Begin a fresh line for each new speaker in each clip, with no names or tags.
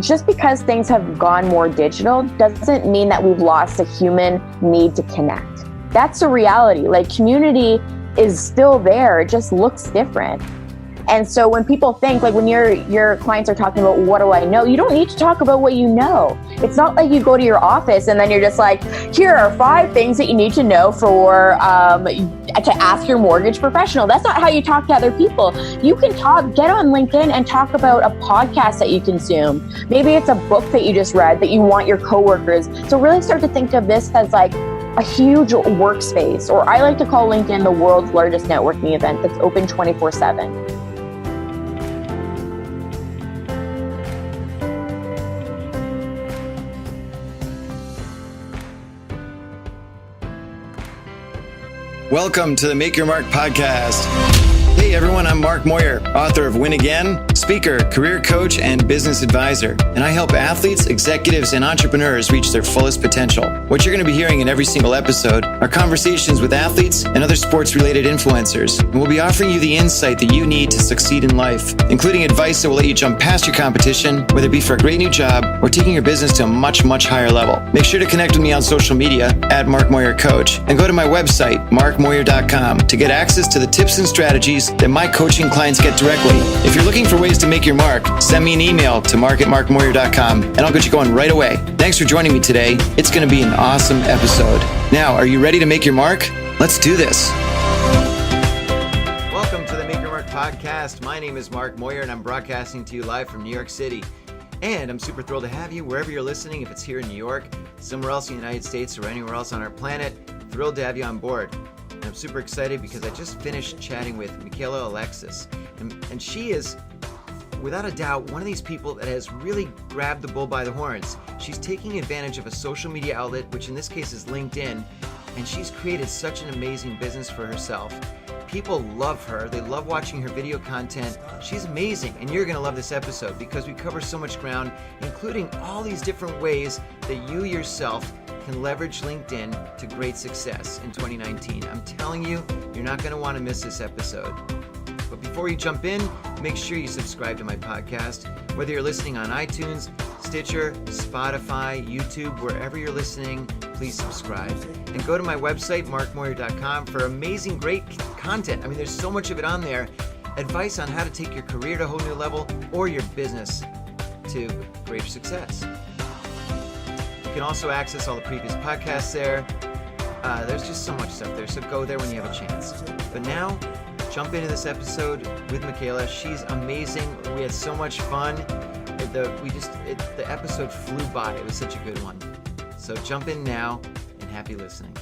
just because things have gone more digital doesn't mean that we've lost a human need to connect. That's a reality. Like, community is still there. It just looks different. And so when people think, like, when your clients are talking about, what do I know? You don't need to talk about what you know. It's not like you go to your office and then you're just like, here are 5 things that you need to know for to ask your mortgage professional. That's not how you talk to other people. You can get on LinkedIn and talk about a podcast that you consume. Maybe it's a book that you just read that you want your coworkers. So really start to think of this as like a huge workspace, or I like to call LinkedIn the world's largest networking event that's open 24/7.
Welcome to the Make Your Mark podcast. Hey everyone, I'm Mark Moyer, author of Win Again, speaker, career coach, and business advisor. And I help athletes, executives, and entrepreneurs reach their fullest potential. What you're going to be hearing in every single episode are conversations with athletes and other sports-related influencers. And we'll be offering you the insight that you need to succeed in life, including advice that will let you jump past your competition, whether it be for a great new job or taking your business to a much, much higher level. Make sure to connect with me on social media at Mark Moyer Coach, and go to my website, markmoyer.com, to get access to the tips and strategies that my coaching clients get directly. If you're looking for ways to make your mark, send me an email to mark@markmoyer.com and I'll get you going right away. Thanks for joining me today. It's going to be an awesome episode. Now, are you ready to make your mark? Let's do this. Welcome to the Make Your Mark podcast. My name is Mark Moyer and I'm broadcasting to you live from New York City. And I'm super thrilled to have you wherever you're listening. If it's here in New York, somewhere else in the United States, or anywhere else on our planet, thrilled to have you on board. And I'm super excited because I just finished chatting with Michaela, Alexis. And she is, without a doubt, one of these people that has really grabbed the bull by the horns. She's taking advantage of a social media outlet, which in this case is LinkedIn, and she's created such an amazing business for herself. People love her. They love watching her video content. She's amazing, and you're going to love this episode because we cover so much ground, including all these different ways that you yourself can leverage LinkedIn to great success in 2019. I'm telling you, you're not going to want to miss this episode. But before you jump in, make sure you subscribe to my podcast, whether you're listening on iTunes, Stitcher, Spotify, YouTube, wherever you're listening, please subscribe. And go to my website, markmoyer.com, for amazing, great content. I mean, there's so much of it on there. Advice on how to take your career to a whole new level or your business to greater success. You can also access all the previous podcasts there. There's just so much stuff there, so go there when you have a chance. But now, jump into this episode with Michaela. She's amazing. We had so much fun. The episode flew by. It was such a good one. So jump in now and happy listening.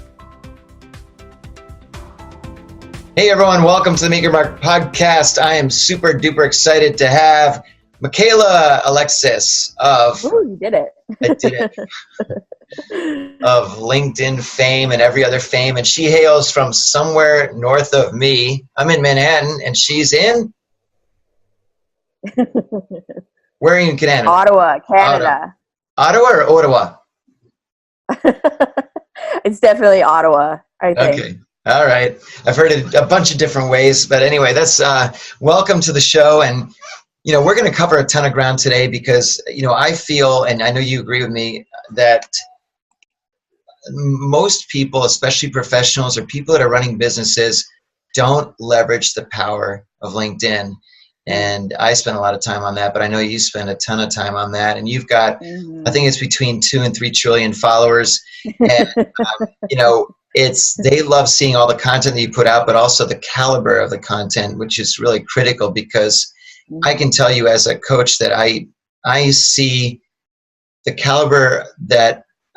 Hey everyone, welcome to the Make Your Mark podcast. I am super duper excited to have Michaela, Alexis of...
Ooh, you did it.
I did it. Of LinkedIn fame and every other fame. And she hails from somewhere north of me. I'm in Manhattan and she's in... Where are you in Canada?
Ottawa, Canada.
Ottawa or Ottawa?
It's definitely Ottawa, I think.
Okay. All right. I've heard it a bunch of different ways, but anyway, that's welcome to the show. And, you know, we're going to cover a ton of ground today because, you know, I feel, and I know you agree with me, that most people, especially professionals or people that are running businesses, don't leverage the power of LinkedIn. And I spend a lot of time on that, but I know you spend a ton of time on that. And you've got, I think it's between 2 and 3 trillion followers. And, you know, they love seeing all the content that you put out, but also the caliber of the content, which is really critical because I can tell you as a coach that I see the caliber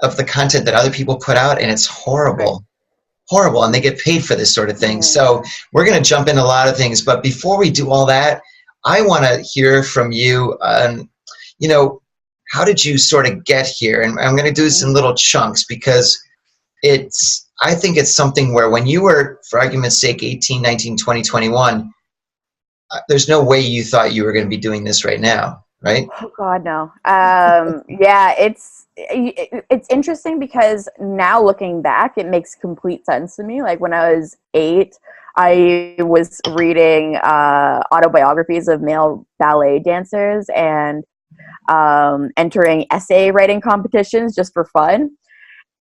of the content that other people put out, and it's horrible. Horrible, and they get paid for this sort of thing. So we're going to jump into a lot of things, but before we do all that, I want to hear from you, you know, how did you sort of get here? And I'm going to do this in little chunks because I think it's something where when you were, for argument's sake, 18, 19, 20, 21, there's no way you thought you were going to be doing this right now, right?
Oh, God, no. Yeah, it's interesting because now looking back, it makes complete sense to me. Like when I was 8, I was reading autobiographies of male ballet dancers, and entering essay writing competitions just for fun.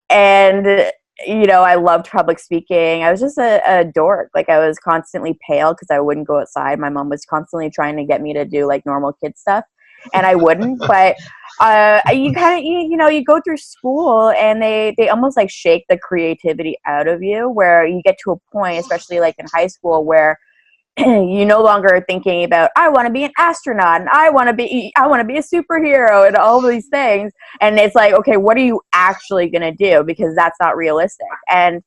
And, I loved public speaking. I was just a dork. Like, I was constantly pale because I wouldn't go outside. My mom was constantly trying to get me to do like normal kid stuff, and I wouldn't. But you kind of, you go through school, and they almost like shake the creativity out of you, where you get to a point, especially like in high school, where you no longer are thinking about, I want to be an astronaut and I want to be a superhero and all these things. And it's like, okay, what are you actually going to do? Because that's not realistic. And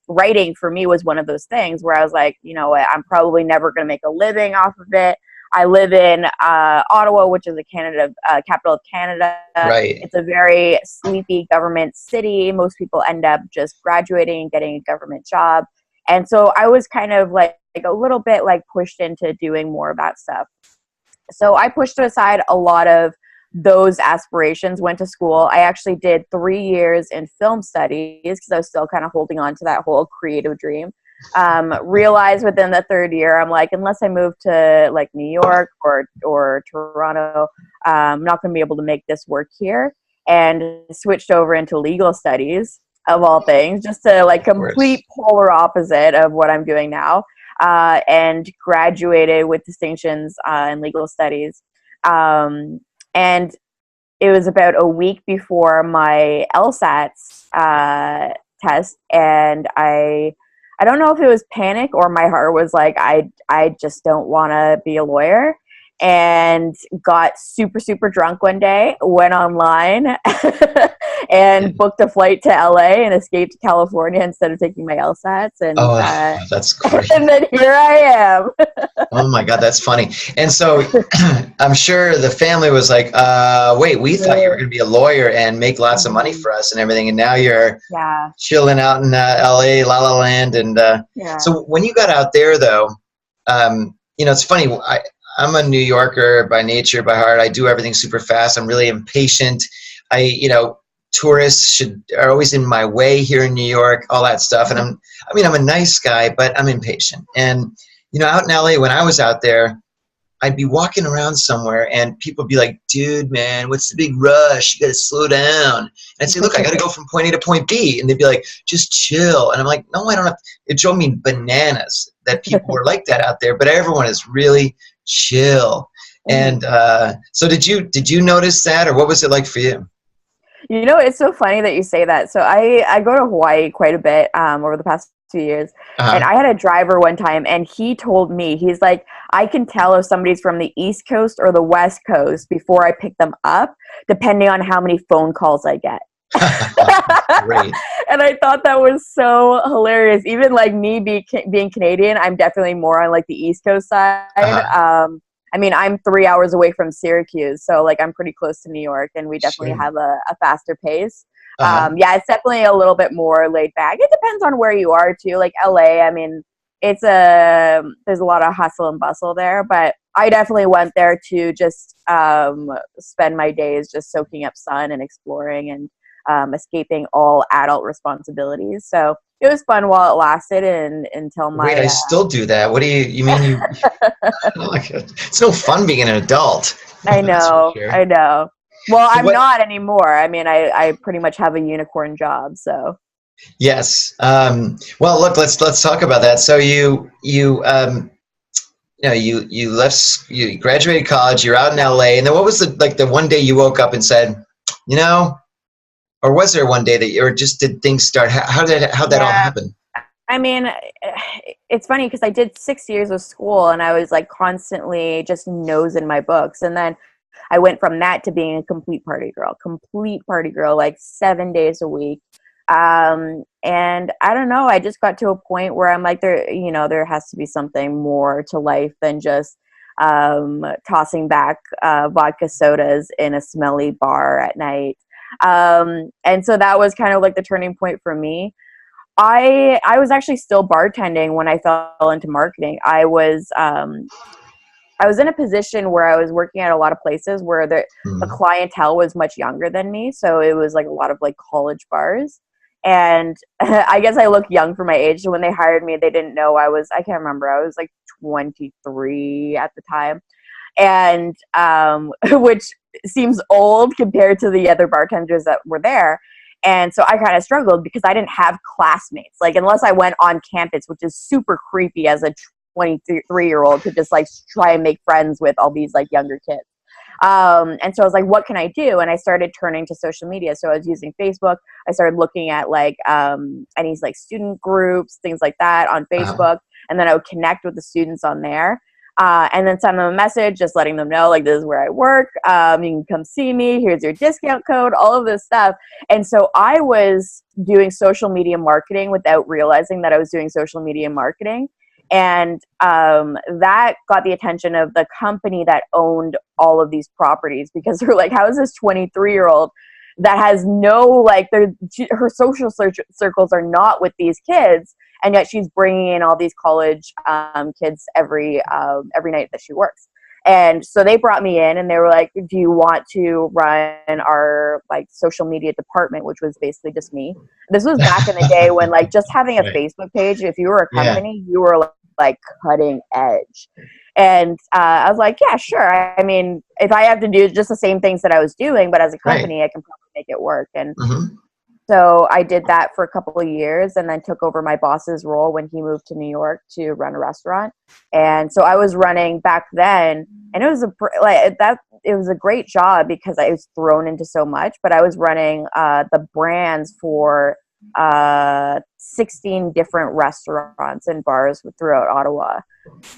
writing for me was one of those things where I was like, you know what, I'm probably never going to make a living off of it. I live in Ottawa, which is capital of Canada.
Right.
It's a very sleepy government city. Most people end up just graduating and getting a government job. And so I was kind of like a little bit like pushed into doing more of that stuff. So I pushed aside a lot of those aspirations, went to school. I actually did 3 years in film studies because I was still kind of holding on to that whole creative dream. Realized within the third year, I'm like, unless I move to like New York or Toronto, I'm not going to be able to make this work here, and switched over into legal studies, of all things, just to like complete polar opposite of what I'm doing now, and graduated with distinctions in legal studies. And it was about a week before my LSATs test, and I don't know if it was panic or my heart was like, I just don't want to be a lawyer, and got super, super drunk one day, went online and booked a flight to LA and escaped to California instead of taking my LSATs. And
that's great.
And then here I am.
Oh my God, that's funny. And so I'm sure the family was like, wait, we thought you were going to be a lawyer and make lots of money for us and everything. And now you're chilling out in LA, La La Land. And so when you got out there though, it's funny. I'm a New Yorker by nature, by heart. I do everything super fast. I'm really impatient. Tourists are always in my way here in New York, all that stuff. And I'm a nice guy, but I'm impatient. And, out in LA, when I was out there, I'd be walking around somewhere and people would be like, dude, man, what's the big rush? You got to slow down. And I'd say, look, I got to go from point A to point B. And they'd be like, just chill. And I'm like, no, I don't have to. It drove me bananas that people were like that out there, but everyone is really chill. And so did you notice that, or what was it like for you?
It's so funny that you say that. So I go to Hawaii quite a bit over the past 2 years. And I had a driver one time, and he told me, he's like, I can tell if somebody's from the East Coast or the West Coast before I pick them up, depending on how many phone calls I get.
Great.
And I thought that was so hilarious. Even like me being Canadian, I'm definitely more on like the East Coast side. I'm 3 hours away from Syracuse, so like I'm pretty close to New York, and we definitely have a faster pace. It's definitely a little bit more laid back. It depends on where you are too. Like LA, there's a lot of hustle and bustle there, but I definitely went there to just spend my days just soaking up sun and exploring and escaping all adult responsibilities. So it was fun while it lasted, and until my.
Wait, I still do that. What do you mean? You? It's no fun being an adult.
I know.
Sure.
I know. Well, so I'm not anymore. I pretty much have a unicorn job. So.
Yes. Well, look. Let's talk about that. So you left. You graduated college. You're out in LA, and then what was the one day you woke up and said, or was there one day that, or just did things start? How'd that all happen?
It's funny because I did 6 years of school, and I was like constantly just nosing my books. And then I went from that to being a complete party girl, like 7 days a week. And I don't know, I just got to a point where I'm like, there has to be something more to life than just tossing back vodka sodas in a smelly bar at night. And so that was kind of like the turning point for me. I was actually still bartending when I fell into marketing. I was in a position where I was working at a lot of places where the clientele was much younger than me. So it was like a lot of like college bars. And I guess I look young for my age. So when they hired me, they didn't know I can't remember. I was like 23 at the time. and which seems old compared to the other bartenders that were there. And so I kind of struggled because I didn't have classmates, like unless I went on campus, which is super creepy as a 23-year-old to just like try and make friends with all these like younger kids. And so I was like, what can I do? And I started turning to social media. So I was using Facebook. I started looking at like any like student groups, things like that on Facebook. And then I would connect with the students on there. And then send them a message, just letting them know, like, this is where I work. You can come see me. Here's your discount code, all of this stuff. And so I was doing social media marketing without realizing that I was doing social media marketing. And that got the attention of the company that owned all of these properties, because they're like, how is this 23-year-old that has no, like, her social circles are not with these kids, and yet she's bringing in all these college kids every night that she works. And so they brought me in and they were like, do you want to run our like social media department, which was basically just me. This was back in the day when like just having a Facebook page, if you were a company, you were like cutting edge. And I was like, yeah, sure. I mean, if I have to do just the same things that I was doing, but as a company, I can probably make it work. And so I did that for a couple of years and then took over my boss's role when he moved to New York to run a restaurant. And so I was running back then, and it was a great job because I was thrown into so much, but I was running the brands for 16 different restaurants and bars throughout Ottawa.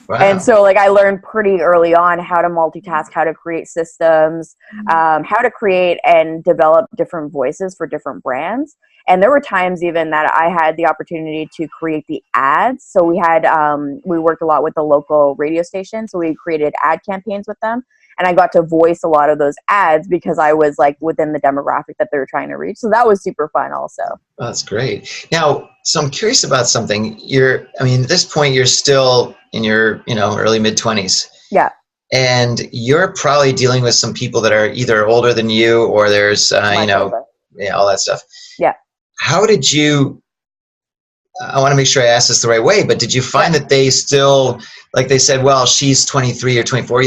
Wow. And so like I learned pretty early on how to multitask, how to create systems, how to create and develop different voices for different brands. And there were times even that I had the opportunity to create the ads. So we had we worked a lot with the local radio station, so we created ad campaigns with them. And I got to voice a lot of those ads because I was like within the demographic that they were trying to reach. So that was super fun also.
Oh, that's great. Now, so I'm curious about something. At this point, you're still in your, early mid-20s.
Yeah.
And you're probably dealing with some people that are either older than you or there's, all that stuff.
Yeah.
How did you, I want to make sure I ask this the right way, but did you find that they still, like they said, well, she's 23 or 24,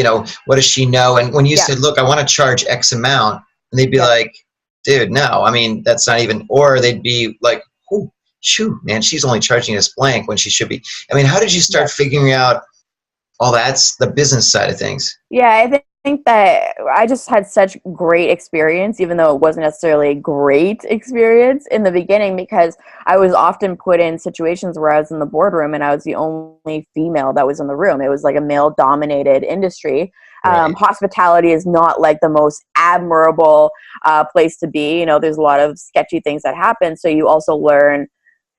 what does she know? And when you said, look, I want to charge X amount, and they'd be like, dude, no, that's not even, or they'd be like, oh, shoot, man, she's only charging us blank when she should be. How did you start figuring out all that's the business side of things?
Yeah, I think that I just had such great experience, even though it wasn't necessarily a great experience in the beginning, because I was often put in situations where I was in the boardroom and I was the only female that was in the room. It was like a male-dominated industry. Right. Hospitality is not like the most admirable place to be. There's a lot of sketchy things that happen. So you also learn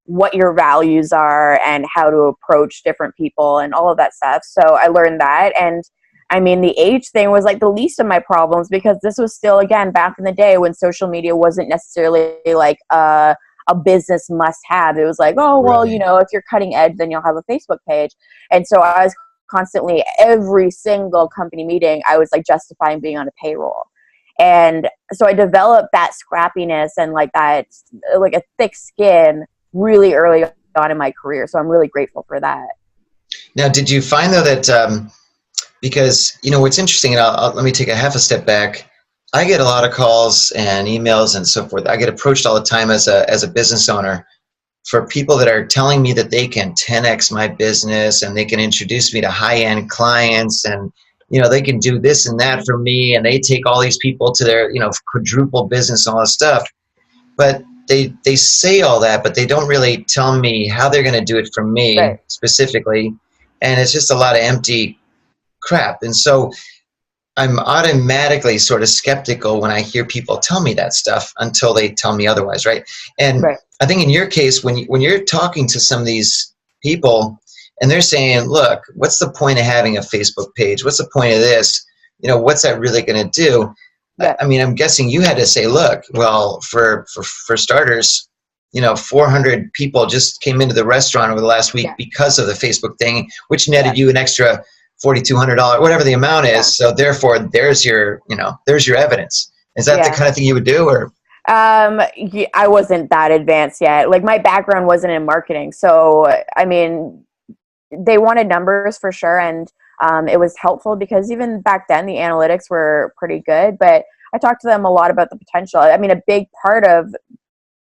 what your values are and how to approach different people and all of that stuff. So I learned that. And the age thing was like the least of my problems, because this was still, again, back in the day when social media wasn't necessarily like a business must have. It was like, oh, well, if you're cutting edge, then you'll have a Facebook page. And so I was constantly, every single company meeting, I was like justifying being on a payroll. And so I developed that scrappiness and like that, like a thick skin really early on in my career. So I'm really grateful for that.
Now, did you find though that, because, what's interesting, and let me take a half a step back. I get a lot of calls and emails and so forth. I get approached all the time as a business owner for people that are telling me that they can 10x my business and they can introduce me to high-end clients and, they can do this and that for me, and they take all these people to their, quadruple business and all this stuff. But they say all that, but they don't really tell me how they're going to do it for me specifically. And it's just a lot of empty crap. And so I'm automatically sort of skeptical when I hear people tell me that stuff until they tell me otherwise, right? And I think in your case, when you're talking to some of these people and they're saying, look, what's the point of having a Facebook page? What's the point of this? What's that really going to do? I'm guessing you had to say, look, well, for starters, 400 people just came into the restaurant over the last week because of the Facebook thing, which netted you an extra $4,200, whatever the amount is. So therefore, there's your evidence. Is that the kind of thing you would do, or?
I wasn't that advanced yet. Like my background wasn't in marketing, so they wanted numbers for sure, and It was helpful because even back then the analytics were pretty good, but I talked to them a lot about the potential. I mean, a big part of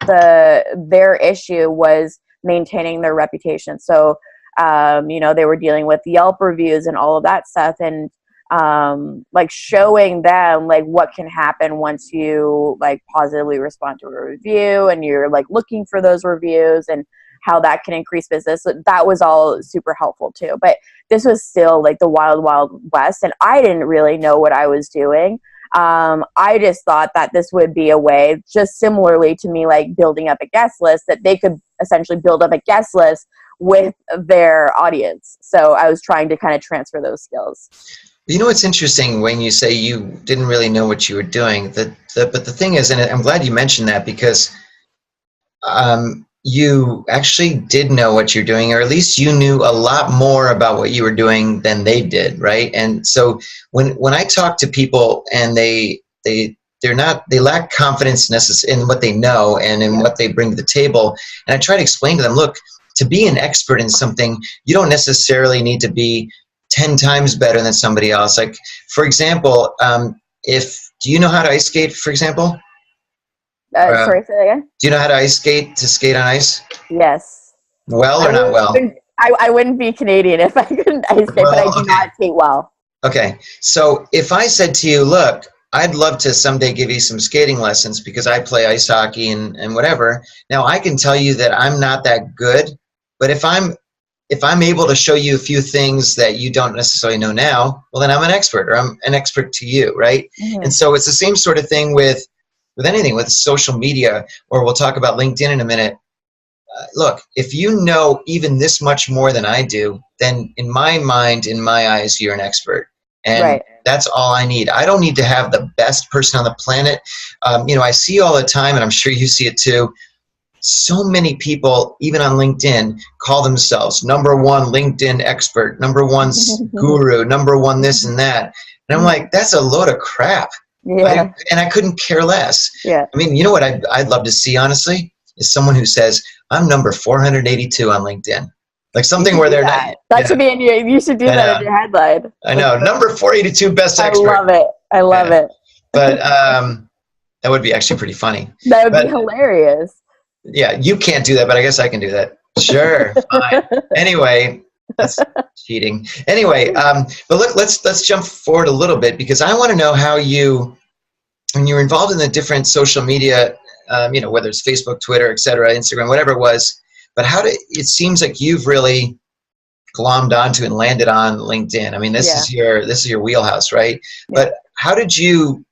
their issue was maintaining their reputation. So, they were dealing with Yelp reviews and all of that stuff, and like showing them like what can happen once you like positively respond to a review and you're like looking for those reviews and how that can increase business. So that was all super helpful too. But this was still like the wild, wild west, and I didn't really know what I was doing. I just thought that this would be a way, just similarly to me, like building up a guest list, that they could essentially build up a guest list with their audience. So I was trying to kind of transfer those skills.
You know, it's interesting when you say you didn't really know what you were doing. But the thing is, and I'm glad you mentioned that, because you actually did know what you're doing, or at least you knew a lot more about what you were doing than they did, right? And so when I talk to people and they lack confidence in what they know and in what they bring to the table, and I try to explain to them, look, to be an expert in something, you don't necessarily need to be 10 times better than somebody else. Like, for example, do you know how to ice skate, for example?
Sorry, say that again?
Do you know how to ice skate, to skate on ice?
Yes.
Well or not well?
I wouldn't be Canadian if I couldn't ice skate, but I do not skate well.
Okay. So if I said to you, look, I'd love to someday give you some skating lessons because I play ice hockey and whatever. Now, I can tell you that I'm not that good, but if I'm able to show you a few things that you don't necessarily know now, well, then I'm an expert, or I'm an expert to you, right? Mm-hmm. And so it's the same sort of thing with anything, with social media, or we'll talk about LinkedIn in a minute. Look, if you know even this much more than I do, then in my mind, in my eyes, you're an expert. And that's all I need. I don't need to have the best person on the planet. I see all the time, and I'm sure you see it too, so many people, even on LinkedIn, call themselves #1 LinkedIn expert, #1 guru, #1 this and that. And I'm like, that's a load of crap. Yeah. And I couldn't care less.
Yeah.
I mean, you know what I'd love to see, honestly, is someone who says, I'm number 482 on LinkedIn. Like something where they're not.
That should be in you should do that in your headline.
I know. Number 482 best expert.
I love it. I love it.
But that would be actually pretty funny.
That would be hilarious.
Yeah, you can't do that, but I guess I can do that. Sure, fine. Anyway, that's cheating. Anyway, but look, let's jump forward a little bit, because I want to know how when you're involved in the different social media, whether it's Facebook, Twitter, etc., Instagram, whatever it was, but it seems like you've really glommed onto and landed on LinkedIn. I mean, this is your wheelhouse, right? Yeah. But how did you?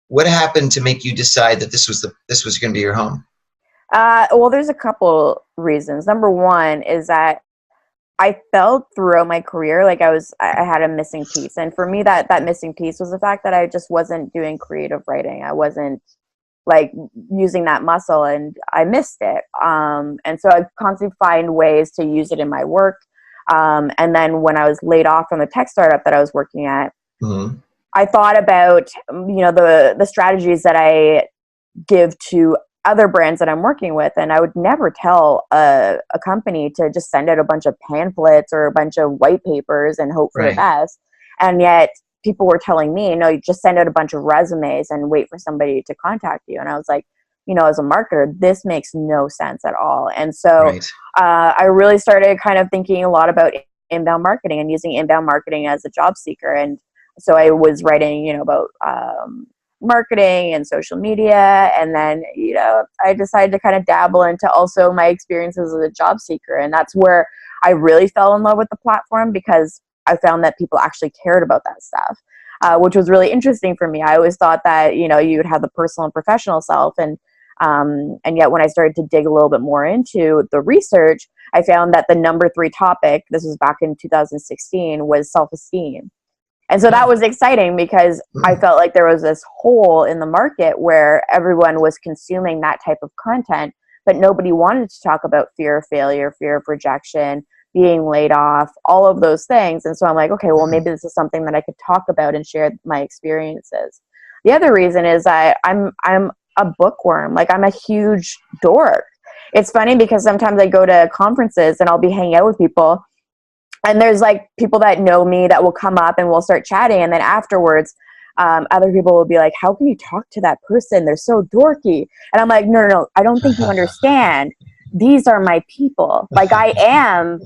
What happened to make you decide that this was going to be your home?
Well, there's a couple reasons. Number one is that I felt throughout my career like I had a missing piece, and for me, that missing piece was the fact that I just wasn't doing creative writing. I wasn't like using that muscle, and I missed it. And so I constantly find ways to use it in my work. And then when I was laid off from the tech startup that I was working at. Mm-hmm. I thought about, the strategies that I give to other brands that I'm working with, and I would never tell a company to just send out a bunch of pamphlets or a bunch of white papers and hope for the best. And yet people were telling me, no, you just send out a bunch of resumes and wait for somebody to contact you. And I was like, as a marketer, this makes no sense at all. And so I really started kind of thinking a lot about inbound marketing and using inbound marketing as a job seeker. And so I was writing, about marketing and social media. And then, I decided to kind of dabble into also my experiences as a job seeker. And that's where I really fell in love with the platform, because I found that people actually cared about that stuff, which was really interesting for me. I always thought that, you would have the personal and professional self. And yet when I started to dig a little bit more into the research, I found that the number 3 topic, this was back in 2016, was self-esteem. And so that was exciting, because I felt like there was this hole in the market where everyone was consuming that type of content, but nobody wanted to talk about fear of failure, fear of rejection, being laid off, all of those things. And so I'm like, okay, well, maybe this is something that I could talk about and share my experiences. The other reason is I'm a bookworm. Like, I'm a huge dork. It's funny because sometimes I go to conferences and I'll be hanging out with people, And there's like people that know me that will come up and we'll start chatting. And then afterwards, other people will be like, how can you talk to that person? They're so dorky. And I'm like, no, I don't think you understand. These are my people. Like I am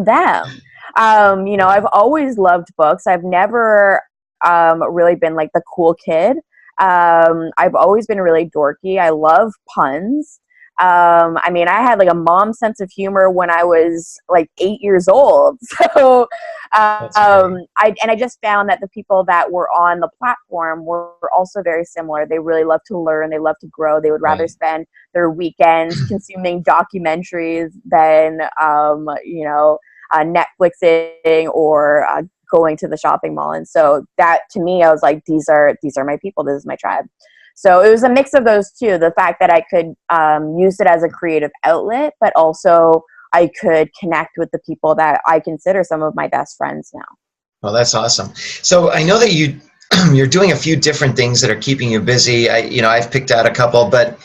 them. I've always loved books. I've never really been like the cool kid. I've always been really dorky. I love puns. I had like a mom sense of humor when I was like 8 years old. So, I just found that the people that were on the platform were also very similar. They really love to learn. They love to grow. They would rather spend their weekends consuming documentaries than, Netflixing or going to the shopping mall. And so that to me, I was like, these are my people. This is my tribe. So it was a mix of those two. The fact that I could use it as a creative outlet, but also I could connect with the people that I consider some of my best friends now.
Well, that's awesome. So I know that you're doing a few different things that are keeping you busy. I've picked out a couple, but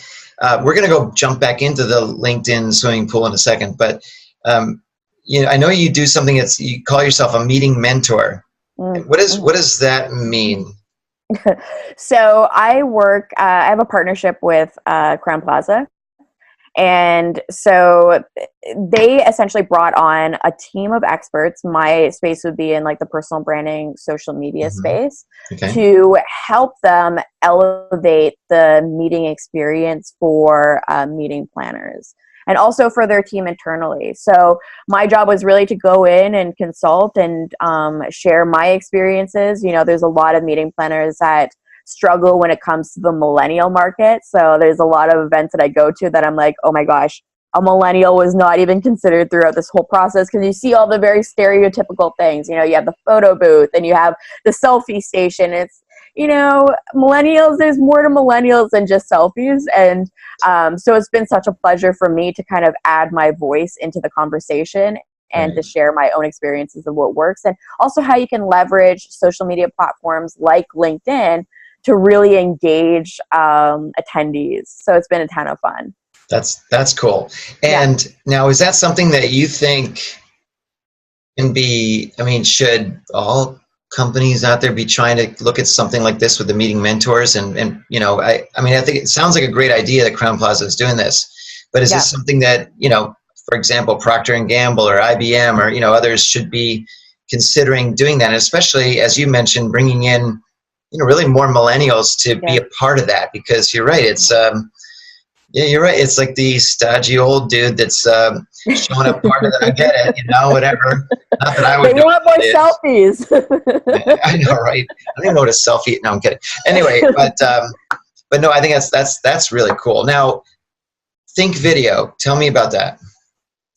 we're going to go jump back into the LinkedIn swimming pool in a second. But I know you do something you call yourself a meeting mentor. Mm-hmm. What does that mean?
So I have a partnership with Crown Plaza. And so they essentially brought on a team of experts. My space would be in like the personal branding, social media space, to help them elevate the meeting experience for meeting planners. And also for their team internally. So my job was really to go in and consult and share my experiences. There's a lot of meeting planners that struggle when it comes to the millennial market. So there's a lot of events that I go to that I'm like, oh my gosh, a millennial was not even considered throughout this whole process, because you see all the very stereotypical things. You have the photo booth and you have the selfie station. It's, millennials, there's more to millennials than just selfies. And so it's been such a pleasure for me to kind of add my voice into the conversation and to share my own experiences of what works, and also how you can leverage social media platforms like LinkedIn to really engage attendees. So it's been a ton of fun.
That's cool. And now, is that something that you think can be, should all companies out there be trying to look at something like this with the meeting mentors? And I think it sounds like a great idea that Crown Plaza is doing this, but is this something that, for example, Procter & Gamble or IBM or, others should be considering doing that? And especially, as you mentioned, bringing in, really more millennials to be a part of that, because you're right. It's, you're right. It's like the stodgy old dude that's showing up harder than I get it, whatever. Not that I would. They
want more selfies.
I know, right? I don't even know what a selfie. No, I'm kidding. Anyway, but no, I think that's really cool. Now, Think Video. Tell me about that.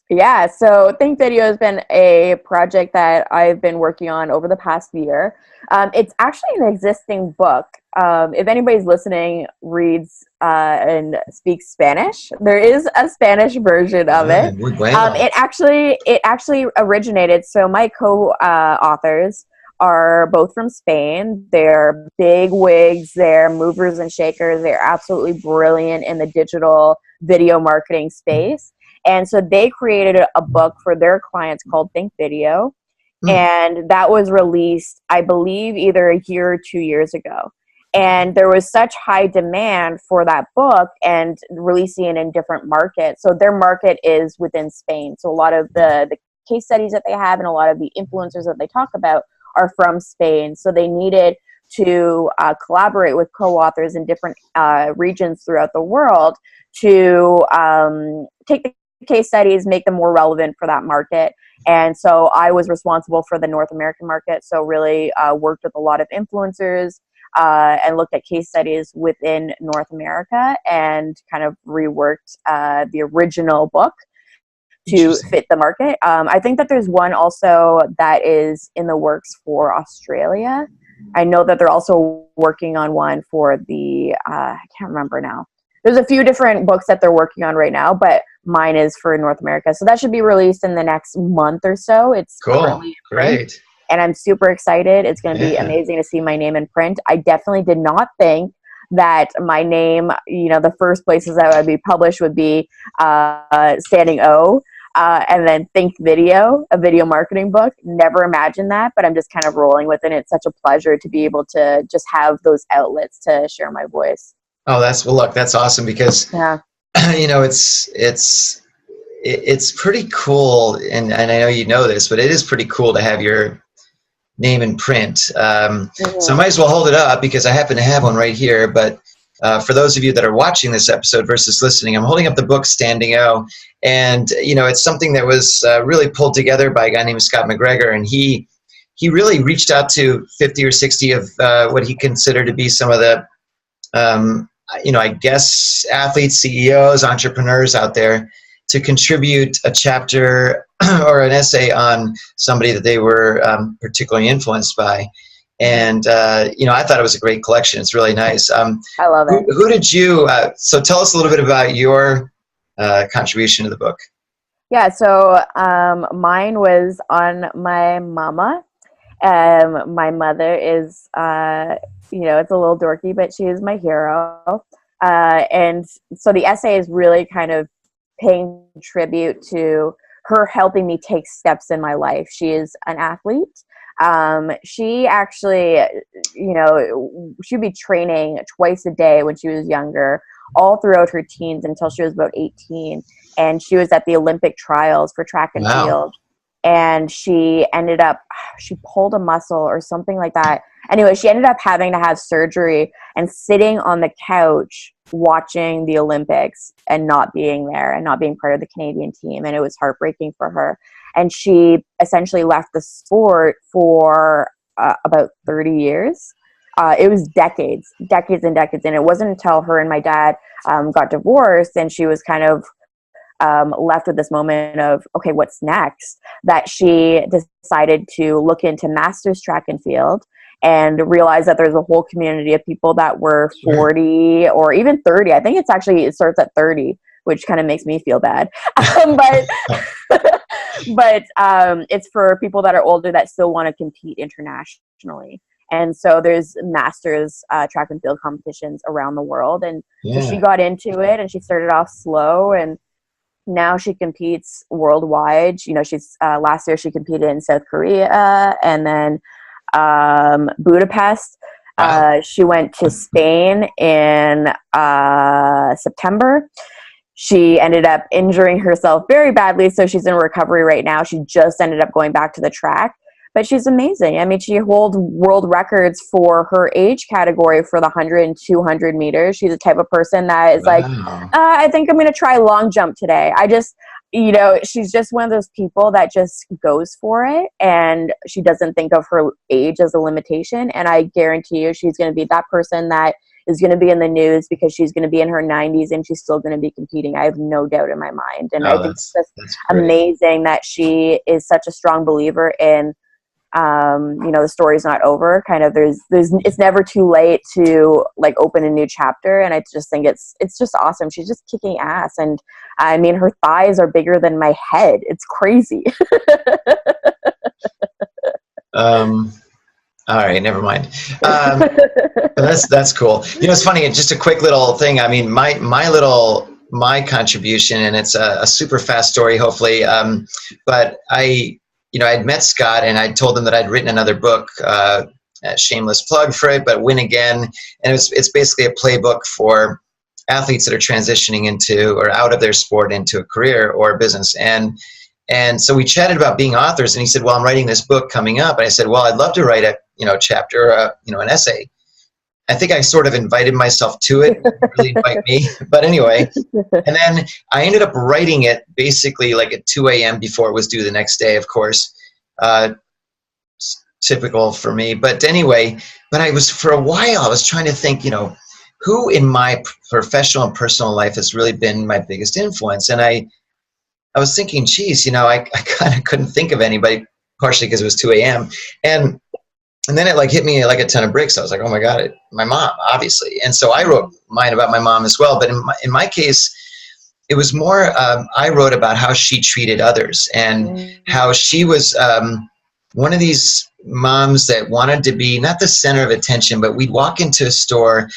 Yeah, so Think Video has been a project that I've been working on over the past year. It's actually an existing book. If anybody's listening, reads and speaks Spanish, there is a Spanish version of it. It actually originated. So my co-authors are both from Spain. They're big wigs. They're movers and shakers. They're absolutely brilliant in the digital video marketing space. And so they created a book for their clients called Think Video. And that was released, I believe, either a year or 2 years ago. And there was such high demand for that book and releasing it in different markets. So their market is within Spain. So a lot of the case studies that they have and a lot of the influencers that they talk about are from Spain. So they needed to collaborate with co-authors in different regions throughout the world to take the case studies, make them more relevant for that market. And so I was responsible for the North American market. So really worked with a lot of influencers and looked at case studies within North America and kind of reworked the original book to fit the market. I think that there's one also that is in the works for Australia. I know that they're also working on one for I can't remember now. There's a few different books that they're working on right now, but mine is for North America. So that should be released in the next month or so. It's
cool. Great.
And I'm super excited. It's going to be amazing to see my name in print. I definitely did not think that my name, the first places that would be published would be Standing O. And then Think Video, a video marketing book. Never imagined that, but I'm just kind of rolling with it. It's such a pleasure to be able to just have those outlets to share my voice.
Oh, look, that's awesome because, you know, it's pretty cool. And I know you know this, but it is pretty cool to have your name in print. So I might as well hold it up because I happen to have one right here. But for those of you that are watching this episode versus listening, I'm holding up the book Standing O. And, you know, it's something that was really pulled together by a guy named Scott McGregor. And he really reached out to 50 or 60 of what he considered to be some of the, you know, I guess athletes, CEOs, entrepreneurs out there to contribute a chapter or an essay on somebody that they were particularly influenced by. And, you know, I thought it was a great collection. It's really nice.
I love it.
Who did you, so tell us a little bit about your contribution to the book.
Yeah, so mine was on my mama. My mother is, you know, it's a little dorky, but she is my hero. And so the essay is really kind of paying tribute to her helping me take steps in my life. She is an athlete. She actually, you know, she'd be training twice a day when she was younger, all throughout her teens until she was about 18. And she was at the Olympic trials for track and field. And she ended up, she pulled a muscle or something like that. Anyway, she ended up having to have surgery and sitting on the couch watching the Olympics and not being there and not being part of the Canadian team. And it was heartbreaking for her. And she essentially left the sport for about 30 years. It was decades and decades. And it wasn't until her and my dad got divorced and she was kind of left with this moment of, okay, what's next? That she decided to look into master's track and field and realize that there's a whole community of people that were 40 or even 30. I think it starts at 30, which kind of makes me feel bad. But it's for people that are older that still want to compete internationally. And so there's masters track and field competitions around the world. And so she got into it and she started off slow and now she competes worldwide. You know, she's last year she competed in South Korea and then Budapest. She went to Spain in September. She ended up injuring herself very badly, so she's in recovery right now. She just ended up going back to the track, but she's amazing. I mean, she holds world records for her age category for the 100 and 200 meters. She's the type of person that is like, I think I'm going to try long jump today. You know, she's just one of those people that just goes for it, and she doesn't think of her age as a limitation. And I guarantee you she's going to be that person that is going to be in the news because she's going to be in her 90s and she's still going to be competing. I have no doubt in my mind. And I think it's just amazing that she is such a strong believer in, you know, the story's not over. Kind of it's never too late to like open a new chapter. And I just think it's just awesome. She's just kicking ass. And I mean, her thighs are bigger than my head. It's crazy.
All right, never mind. That's cool. You know, it's funny. Just a quick little thing. I mean, my contribution, and it's a super fast story, hopefully. But I'd met Scott, and I told him that I'd written another book. Shameless plug for it, but Win Again, and it's basically a playbook for athletes that are transitioning into or out of their sport into a career or a business. And so we chatted about being authors, and he said, well, I'm writing this book coming up. And I said, well, I'd love to write a chapter, an essay. I think I sort of invited myself to it, really invite me. But anyway, and then I ended up writing it basically like at 2 a.m. before it was due the next day, of course. Typical for me. But anyway, for a while, I was trying to think, who in my professional and personal life has really been my biggest influence? And I was thinking, geez, I kind of couldn't think of anybody, partially because it was 2 a.m. And then it hit me like a ton of bricks. I was like, oh my God, my mom, obviously. And so I wrote mine about my mom as well. But in my case, it was more, I wrote about how she treated others and how she was one of these moms that wanted to be not the center of attention, but we'd walk into a store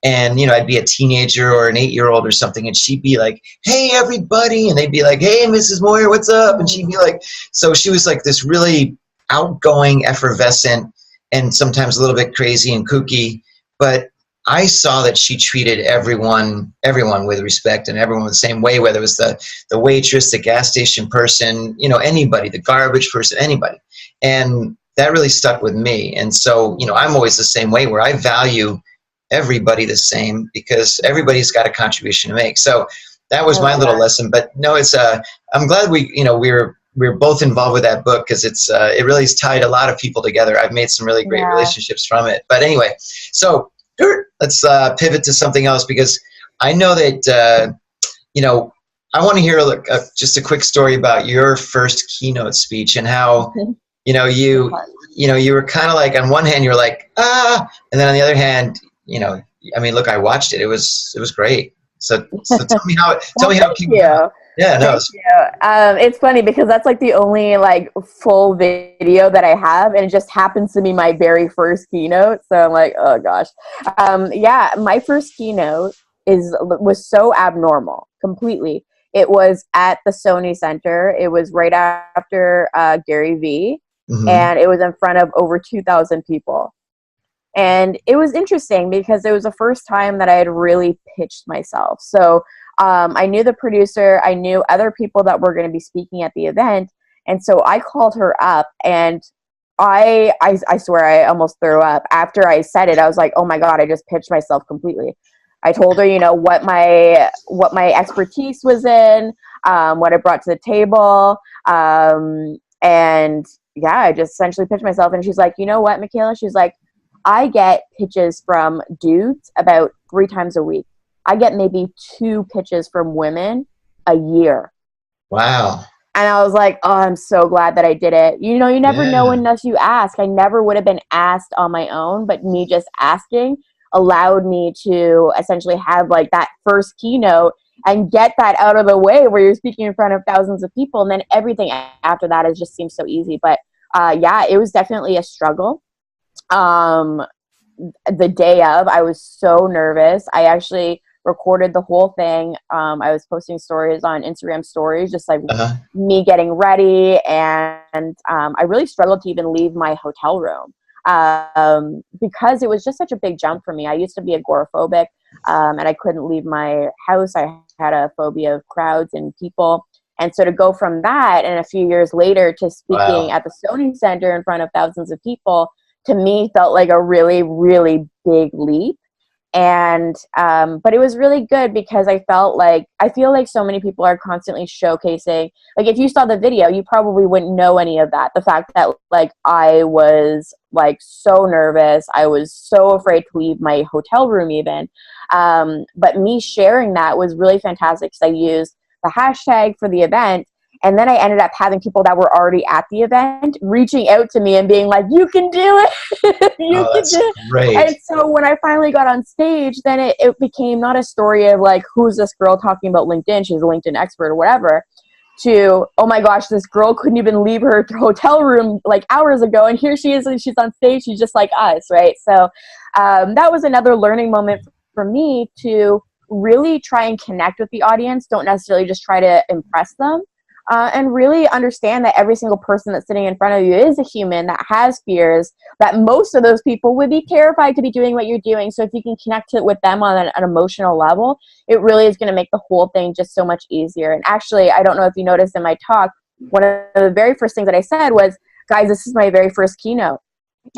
And, you know, I'd be a teenager or an 8-year-old or something, and she'd be like, hey, everybody. And they'd be like, hey, Mrs. Moyer, what's up? And she'd be like, so she was like this really outgoing, effervescent, and sometimes a little bit crazy and kooky. But I saw that she treated everyone with respect, and everyone the same way, whether it was the waitress, the gas station person, you know, anybody, the garbage person, anybody. And that really stuck with me. And so, you know, I'm always the same way, where I value everybody the same, because everybody's got a contribution to make. So that was my little lesson. But no, it's I'm glad we're both involved with that book, because it really has tied a lot of people together. I've made some really great relationships from it. But anyway, so let's pivot to something else, because I know that you know, I want to hear just a quick story about your first keynote speech, and how you know you were kind of like, on one hand you're like, and then on the other hand, you know, I mean, look, I watched it. It was great. So tell me how it came out. Yeah, no.
It's funny, because that's like the only like full video that I have, and it just happens to be my very first keynote. So I'm like, oh gosh. Yeah, my first keynote was so abnormal, completely. It was at the Sony Center. It was right after Gary Vee, and it was in front of over 2,000 people. And it was interesting, because it was the first time that I had really pitched myself. So I knew the producer, I knew other people that were going to be speaking at the event. And so I called her up, and I swear I almost threw up. After I said it, I was like, oh my God, I just pitched myself completely. I told her, you know, what my expertise was in, what I brought to the table. And yeah, I just essentially pitched myself. And she's like, you know what, Michaela? She's like, I get pitches from dudes about 3 times a week. I get maybe 2 pitches from women a year.
Wow.
And I was like, oh, I'm so glad that I did it. You know, you never know unless you ask. I never would have been asked on my own, but me just asking allowed me to essentially have like that first keynote and get that out of the way, where you're speaking in front of thousands of people. And then everything after that just seems so easy. But yeah, it was definitely a struggle. The day of, I was so nervous. I actually recorded the whole thing. I was posting stories on Instagram stories, just like me getting ready. And I really struggled to even leave my hotel room, because it was just such a big jump for me. I used to be agoraphobic, and I couldn't leave my house. I had a phobia of crowds and people. And so to go from that, and a few years later, to speaking at the Sony Center in front of thousands of people, to me felt like a really, really big leap. And but it was really good, because I feel like so many people are constantly showcasing, like, if you saw the video, you probably wouldn't know any of that. The fact that like I was like so nervous, I was so afraid to leave my hotel room even, but me sharing that was really fantastic, because I used the hashtag for the event. And then I ended up having people that were already at the event reaching out to me and being like, you can do it. You can do it.
Great.
And so when I finally got on stage, then it became not a story of like, who's this girl talking about LinkedIn? She's a LinkedIn expert or whatever. To, oh my gosh, this girl couldn't even leave her hotel room like hours ago. And here she is, and she's on stage. She's just like us, right? So that was another learning moment for me, to really try and connect with the audience. Don't necessarily just try to impress them. And really understand that every single person that's sitting in front of you is a human that has fears, that most of those people would be terrified to be doing what you're doing. So if you can connect it with them on an emotional level, it really is going to make the whole thing just so much easier. And actually, I don't know if you noticed in my talk, one of the very first things that I said was, guys, this is my very first keynote.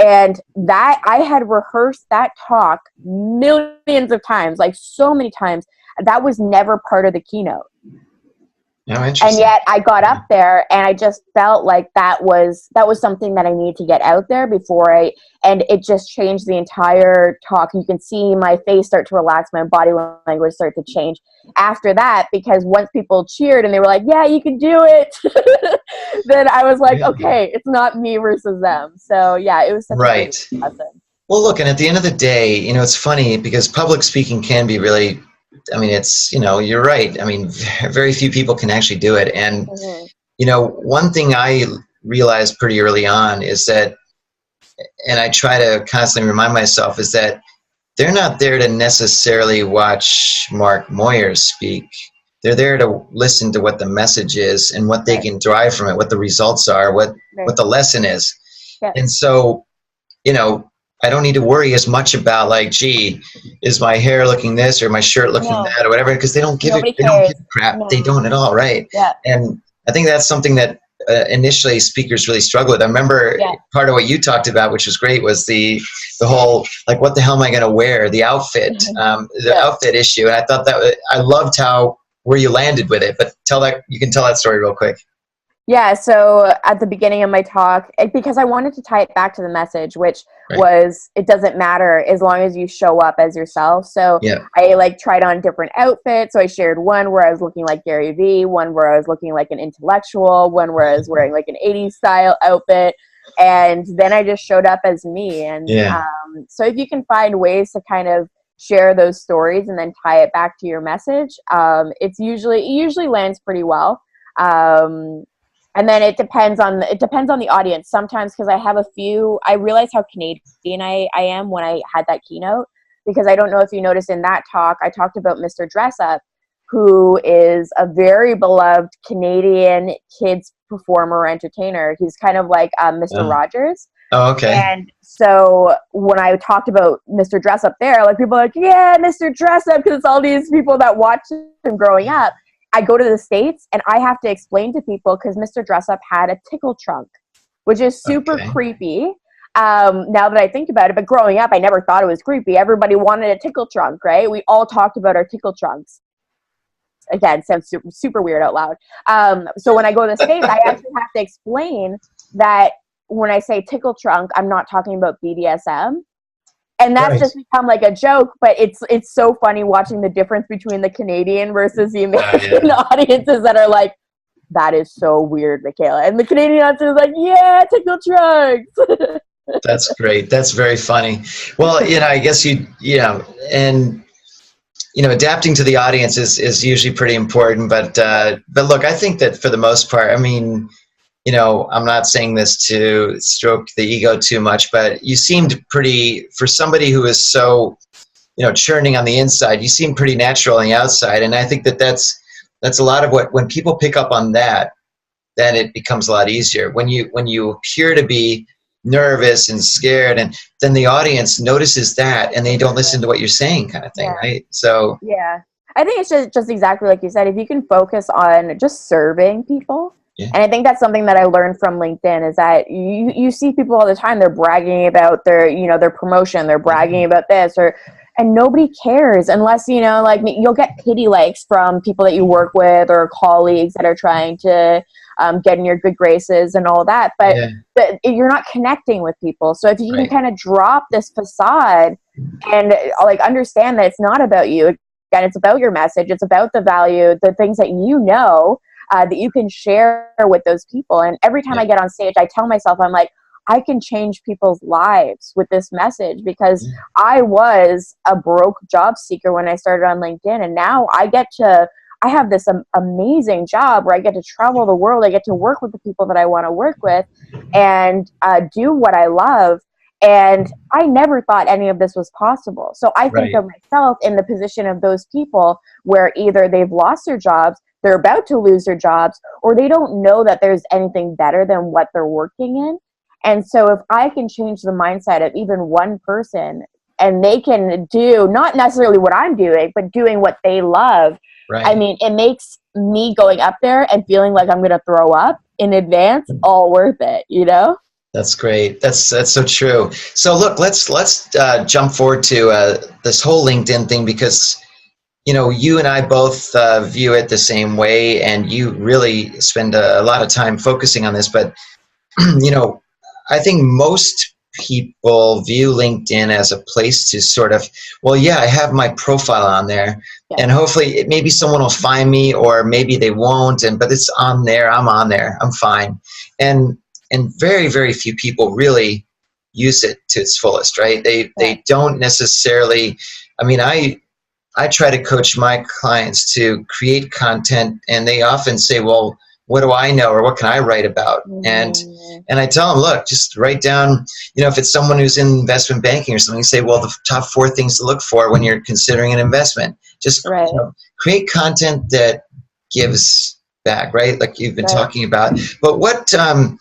And that I had rehearsed that talk millions of times, like so many times. That was never part of the keynote.
Oh, interesting.
And yet I got up there, and I just felt like that was something that I needed to get out there and it just changed the entire talk. You can see my face start to relax, my body language start to change after that, because once people cheered and they were like, yeah, you can do it, then I was like, okay, it's not me versus them. So yeah, it was such a good lesson.
Well, look, and at the end of the day, you know, it's funny, because public speaking can be really, I mean, it's, you know, you're right. I mean, very few people can actually do it. And, you know, one thing I realized pretty early on is that, and I try to constantly remind myself, is that they're not there to necessarily watch Mark Moyer speak. They're there to listen to what the message is and what they can derive from it, what the results are, what the lesson is. Yeah. And so, I don't need to worry as much about like, gee, is my hair looking this or my shirt looking that or whatever, because they don't give a crap. No. They don't at all, right? Yeah. And I think that's something that initially speakers really struggle with. I remember part of what you talked about, which was great, was the whole, like, what the hell am I going to wear? The outfit, outfit issue. And I thought I loved where you landed with it, but you can tell that story real quick.
Yeah, so at the beginning of my talk, because I wanted to tie it back to the message, which was, it doesn't matter as long as you show up as yourself. So I tried on different outfits. So I shared one where I was looking like Gary Vee, one where I was looking like an intellectual, one where I was wearing like an 80s style outfit. And then I just showed up as me. And so if you can find ways to kind of share those stories and then tie it back to your message, it usually lands pretty well. And then it depends on the audience sometimes, because I realize how Canadian I am when I had that keynote, because I don't know if you noticed in that talk, I talked about Mr. Dress Up, who is a very beloved Canadian kids performer, entertainer. He's kind of like Mr. Rogers.
Oh, okay.
And so when I talked about Mr. Dress Up there, like people are like, yeah, Mr. Dress Up, because it's all these people that watched him growing up. I go to the States and I have to explain to people, because Mr. Dress Up had a tickle trunk, which is super creepy now that I think about it. But growing up, I never thought it was creepy. Everybody wanted a tickle trunk, right? We all talked about our tickle trunks. Again, sounds super, super weird out loud. So when I go to the States, I actually have to explain that when I say tickle trunk, I'm not talking about BDSM. And that's just become like a joke, but it's so funny watching the difference between the Canadian versus the American audiences that are like, that is so weird, Michaela. And the Canadian audience is like, yeah, tickle trunks.
That's great. That's very funny. Well, I guess adapting to the audience is usually pretty important. But look, I think that for the most part, I mean, I'm not saying this to stroke the ego too much, but you seemed pretty, for somebody who is so, churning on the inside, you seem pretty natural on the outside. And I think that's a lot of when people pick up on that, then it becomes a lot easier. When you appear to be nervous and scared, and then the audience notices that and they don't listen to what you're saying, kind of thing, right? So
I think it's just exactly like you said. If you can focus on just serving people. Yeah. And I think that's something that I learned from LinkedIn, is that you see people all the time, they're bragging about their promotion, they're bragging about this, and nobody cares unless, like you'll get pity likes from people that you work with or colleagues that are trying to get in your good graces and all that. But you're not connecting with people. So if you can kind of drop this facade and like understand that it's not about you, again, it's about your message, it's about the value, the things that that you can share with those people. And every time I get on stage, I tell myself, I'm like, I can change people's lives with this message, because I was a broke job seeker when I started on LinkedIn. And now I have this amazing job where I get to travel the world. I get to work with the people that I want to work with and do what I love. And I never thought any of this was possible. So I think of myself in the position of those people where either they've lost their jobs, they're about to lose their jobs, or they don't know that there's anything better than what they're working in. And so if I can change the mindset of even one person, and they can do not necessarily what I'm doing, but doing what they love, I mean, it makes me going up there and feeling like I'm going to throw up in advance all worth it,
That's great. That's so true. So look, let's jump forward to this whole LinkedIn thing, because you and I both view it the same way, and you really spend a lot of time focusing on this. But, I think most people view LinkedIn as a place to sort of, I have my profile on there, and hopefully maybe someone will find me, or maybe they won't. But it's on there. I'm on there. I'm fine. And very, very few people really use it to its fullest, right? They don't necessarily. I mean, I try to coach my clients to create content, and they often say, well, what do I know, or what can I write about? And I tell them, look, just write down, if it's someone who's in investment banking or something, say, well, the top 4 things to look for when you're considering an investment. Just create content that gives back, right? Like you've been talking about. But what, I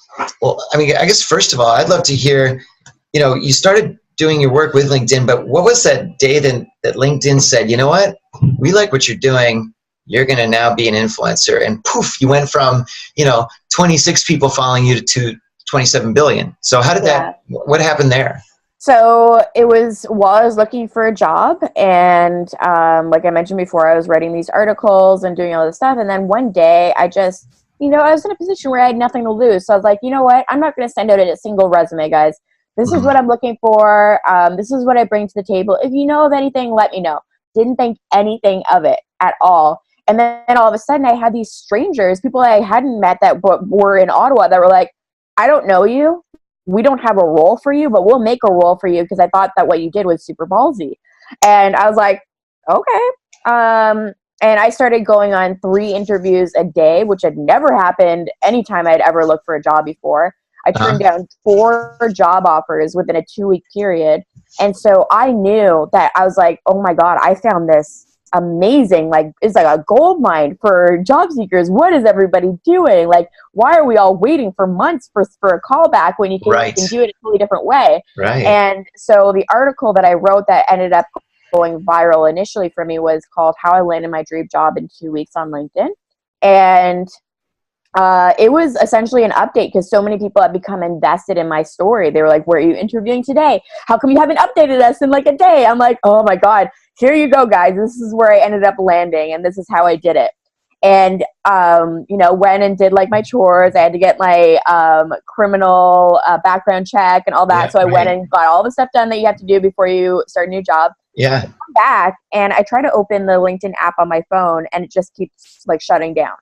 guess first of all, I'd love to hear, you started doing your work with LinkedIn, but what was that day that LinkedIn said, you know what, we like what you're doing, you're going to now be an influencer, and poof, you went from 26 people following you to 27 billion. So how did what happened there?
So it was while I was looking for a job, and like I mentioned before, I was writing these articles and doing all this stuff, and then one day I just, I was in a position where I had nothing to lose, so I was like, you know what, I'm not going to send out a single resume, guys. This is what I'm looking for. This is what I bring to the table. If you know of anything, let me know. Didn't think anything of it at all. And then all of a sudden I had these strangers, people I hadn't met that were in Ottawa, that were like, I don't know you. We don't have a role for you, but we'll make a role for you because I thought that what you did was super ballsy. And I was like, okay. And I started going on 3 interviews a day, which had never happened anytime I'd ever looked for a job before. I turned down 4 job offers within a 2-week period. And so I knew that I was like, oh my God, I found this amazing, like it's like a gold mine for job seekers. What is everybody doing? Like, why are we all waiting for months for a callback when you can do it a totally different way?
Right.
And so the article that I wrote that ended up going viral initially for me was called How I Landed My Dream Job in 2 Weeks on LinkedIn. And it was essentially an update because so many people have become invested in my story. They were like, where are you interviewing today? How come you haven't updated us in like a day? I'm like, oh my God, here you go, guys. This is where I ended up landing, and this is how I did it. And, went and did like my chores. I had to get my criminal background check and all that. So I went and got all the stuff done that you have to do before you start a new job.
Yeah.
I come back and I try to open the LinkedIn app on my phone, and it just keeps like shutting down.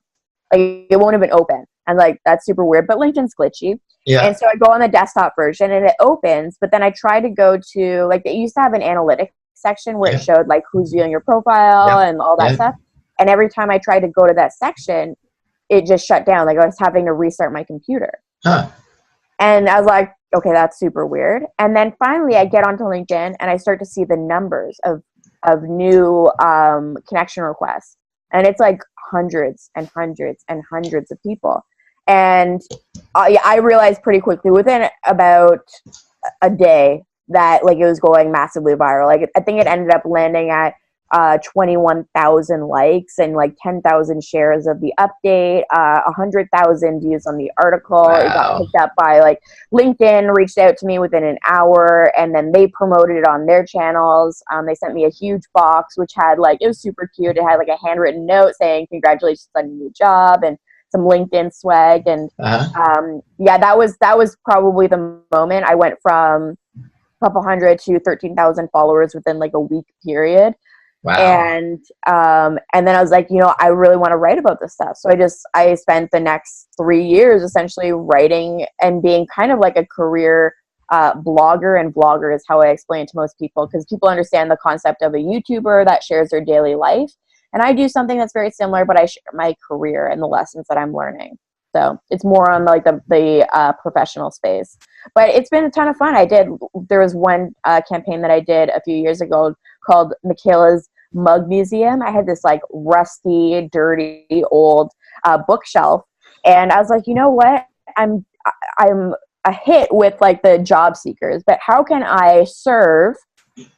Like it won't even open. And like, that's super weird, but LinkedIn's glitchy. Yeah. And so I go on the desktop version and it opens, but then I try to go to, like, they used to have an analytics section where it showed like who's viewing your profile and all that stuff. And every time I tried to go to that section, it just shut down. Like I was having to restart my computer. And I was like, okay, that's super weird. And then finally I get onto LinkedIn and I start to see the numbers of new connection requests. And it's like hundreds and hundreds and hundreds of people. And I realized pretty quickly within about a day that like it was going massively viral. Like I think it ended up landing at 21,000 likes and like 10,000 shares of the update, 100,000 views on the article. Wow. It got picked up by like LinkedIn, reached out to me within an hour, and then they promoted it on their channels. They sent me a huge box which had like, it was super cute. It had like a handwritten note saying congratulations on your new job and some LinkedIn swag. And that was probably the moment I went from a couple hundred to 13,000 followers within like a week period. Wow. And then I was like, I really want to write about this stuff. So I spent the next 3 years essentially writing and being kind of like a career blogger, and vlogger is how I explain it to most people, because people understand the concept of a YouTuber that shares their daily life. And I do something that's very similar, but I share my career and the lessons that I'm learning. So it's more on like the professional space, but it's been a ton of fun. There was one campaign that I did a few years ago called Michaela's Mug Museum. I had this like rusty, dirty, old bookshelf, and I was like, you know what? I'm a hit with like the job seekers, but how can I serve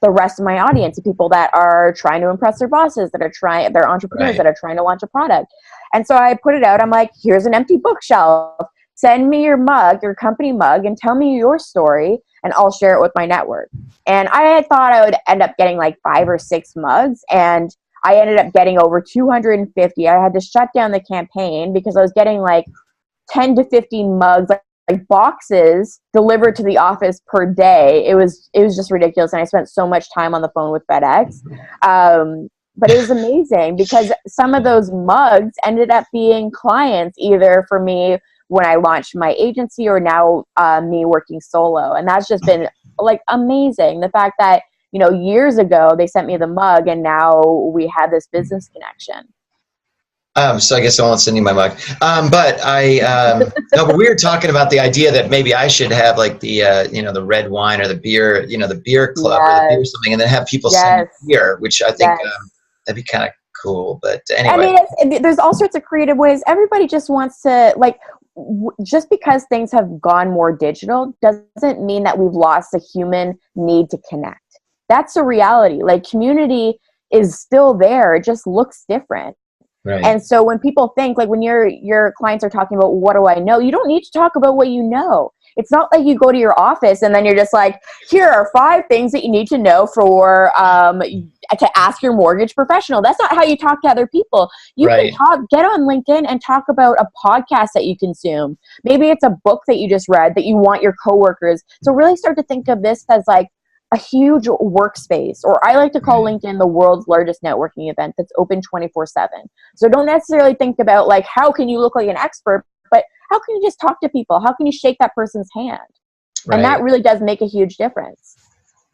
the rest of my audience, the people that are trying to impress their bosses, they're entrepreneurs that are trying to launch a product? And so I put it out. I'm like, here's an empty bookshelf. Send me your mug, your company mug, and tell me your story, and I'll share it with my network. And I had thought I would end up getting like 5 or 6 mugs, and I ended up getting over 250. I had to shut down the campaign because I was getting like 10 to 15 mugs, like boxes delivered to the office per day. It was just ridiculous. And I spent so much time on the phone with FedEx. But it was amazing because some of those mugs ended up being clients either for me when I launched my agency or now me working solo. And that's just been like amazing. The fact that, years ago they sent me the mug and now we had this business connection.
So I guess I won't send you my mug. But no, but we were talking about the idea that maybe I should have like the, the red wine or the beer, the beer club or the beer something, and then have people send beer, which I think that'd be kind of cool. But anyway.
I mean, there's all sorts of creative ways. Everybody just wants to just because things have gone more digital doesn't mean that we've lost a human need to connect. That's a reality. Like community is still there. It just looks different.
Right.
And so when people think, like when your clients are talking about what do I know, you don't need to talk about what you know. It's not like you go to your office and then you're just like, here are 5 things that you need to know for to ask your mortgage professional. That's not how you talk to other people. You can get on LinkedIn and talk about a podcast that you consume. Maybe it's a book that you just read that you want your coworkers. So really start to think of this as like a huge workspace, or I like to call LinkedIn the world's largest networking event that's open 24/7. So don't necessarily think about like, how can you look like an expert, but how can you just talk to people? How can you shake that person's hand? Right. And that really does make a huge difference.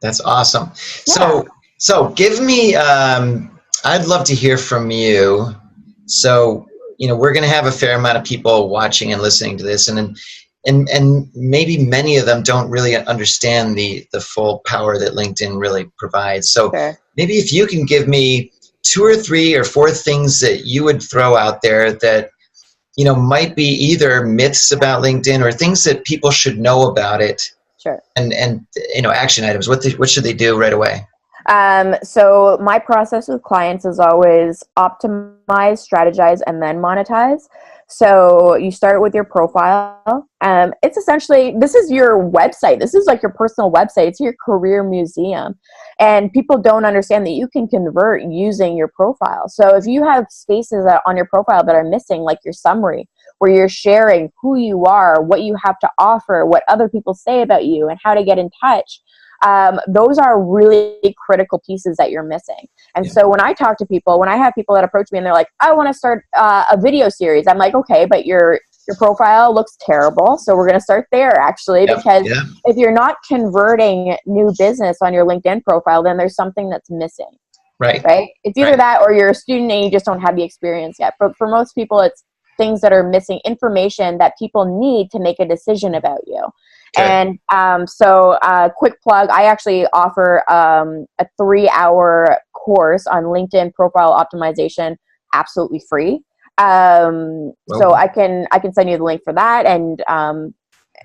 That's awesome. Yeah. So give me, I'd love to hear from you. So, we're going to have a fair amount of people watching and listening to this, and maybe many of them don't really understand the full power that LinkedIn really provides. So maybe if you can give me 2 or 3 or 4 things that you would throw out there that, might be either myths about LinkedIn or things that people should know about it.
Sure.
And action items. What should they do right away?
So my process with clients is always optimize, strategize, and then monetize. So you start with your profile. It's essentially, this is your website. This is like your personal website. It's your career museum. And people don't understand that you can convert using your profile. So if you have spaces on your profile that are missing, like your summary, where you're sharing who you are, what you have to offer, what other people say about you, and how to get in touch, those are really critical pieces that you're missing. And so when I talk to people, when I have people that approach me and they're like, I want to start a video series, I'm like, okay, but your profile looks terrible. So we're going to start there actually, because if you're not converting new business on your LinkedIn profile, then there's something that's missing. Right. It's either that or you're a student and you just don't have the experience yet. But for most people, it's things that are missing, information that people need to make a decision about you. And so quick plug, I actually offer a 3-hour course on LinkedIn profile optimization, absolutely free. So I can send you the link for that, and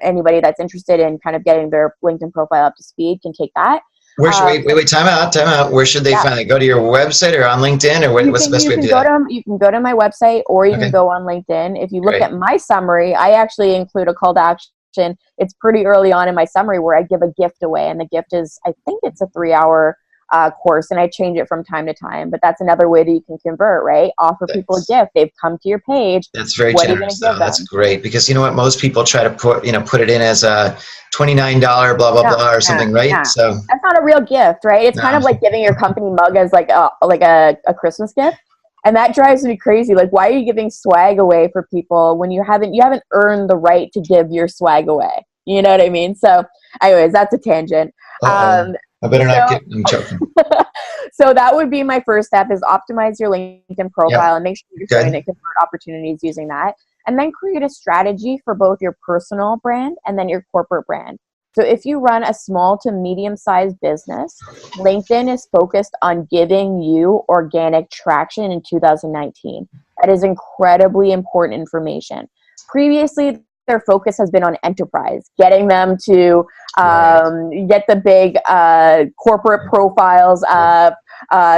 anybody that's interested in kind of getting their LinkedIn profile up to speed can take that.
Wait, time out. Where should they find it? Go to your website or on LinkedIn, or what's the best way to do that?
You can go to my website, or you can go on LinkedIn. If you look at my summary, I actually include a call to action. It's pretty early on in my summary where I give a gift away, and the gift is, I think it's a 3-hour course, and I change it from time to time, but that's another way that you can convert, right? Offer people a gift. They've come to your page.
That's very generous, though. That's great, because you know what? Most people try to put it in as a $29 blah, blah, blah, or something, right? Yeah. So
that's not a real gift, right? It's kind of like giving your company mug as like a Christmas gift. And that drives me crazy. Like, why are you giving swag away for people when you haven't earned the right to give your swag away? You know what I mean? So anyways, that's a tangent.
I better not get, I'm joking.
So that would be my first step, is optimize your LinkedIn profile and make sure you're showing convert opportunities using that. And then create a strategy for both your personal brand and then your corporate brand. So if you run a small to medium-sized business, LinkedIn is focused on giving you organic traction in 2019. That is incredibly important information. Previously, their focus has been on enterprise, getting them to get the big corporate profiles up,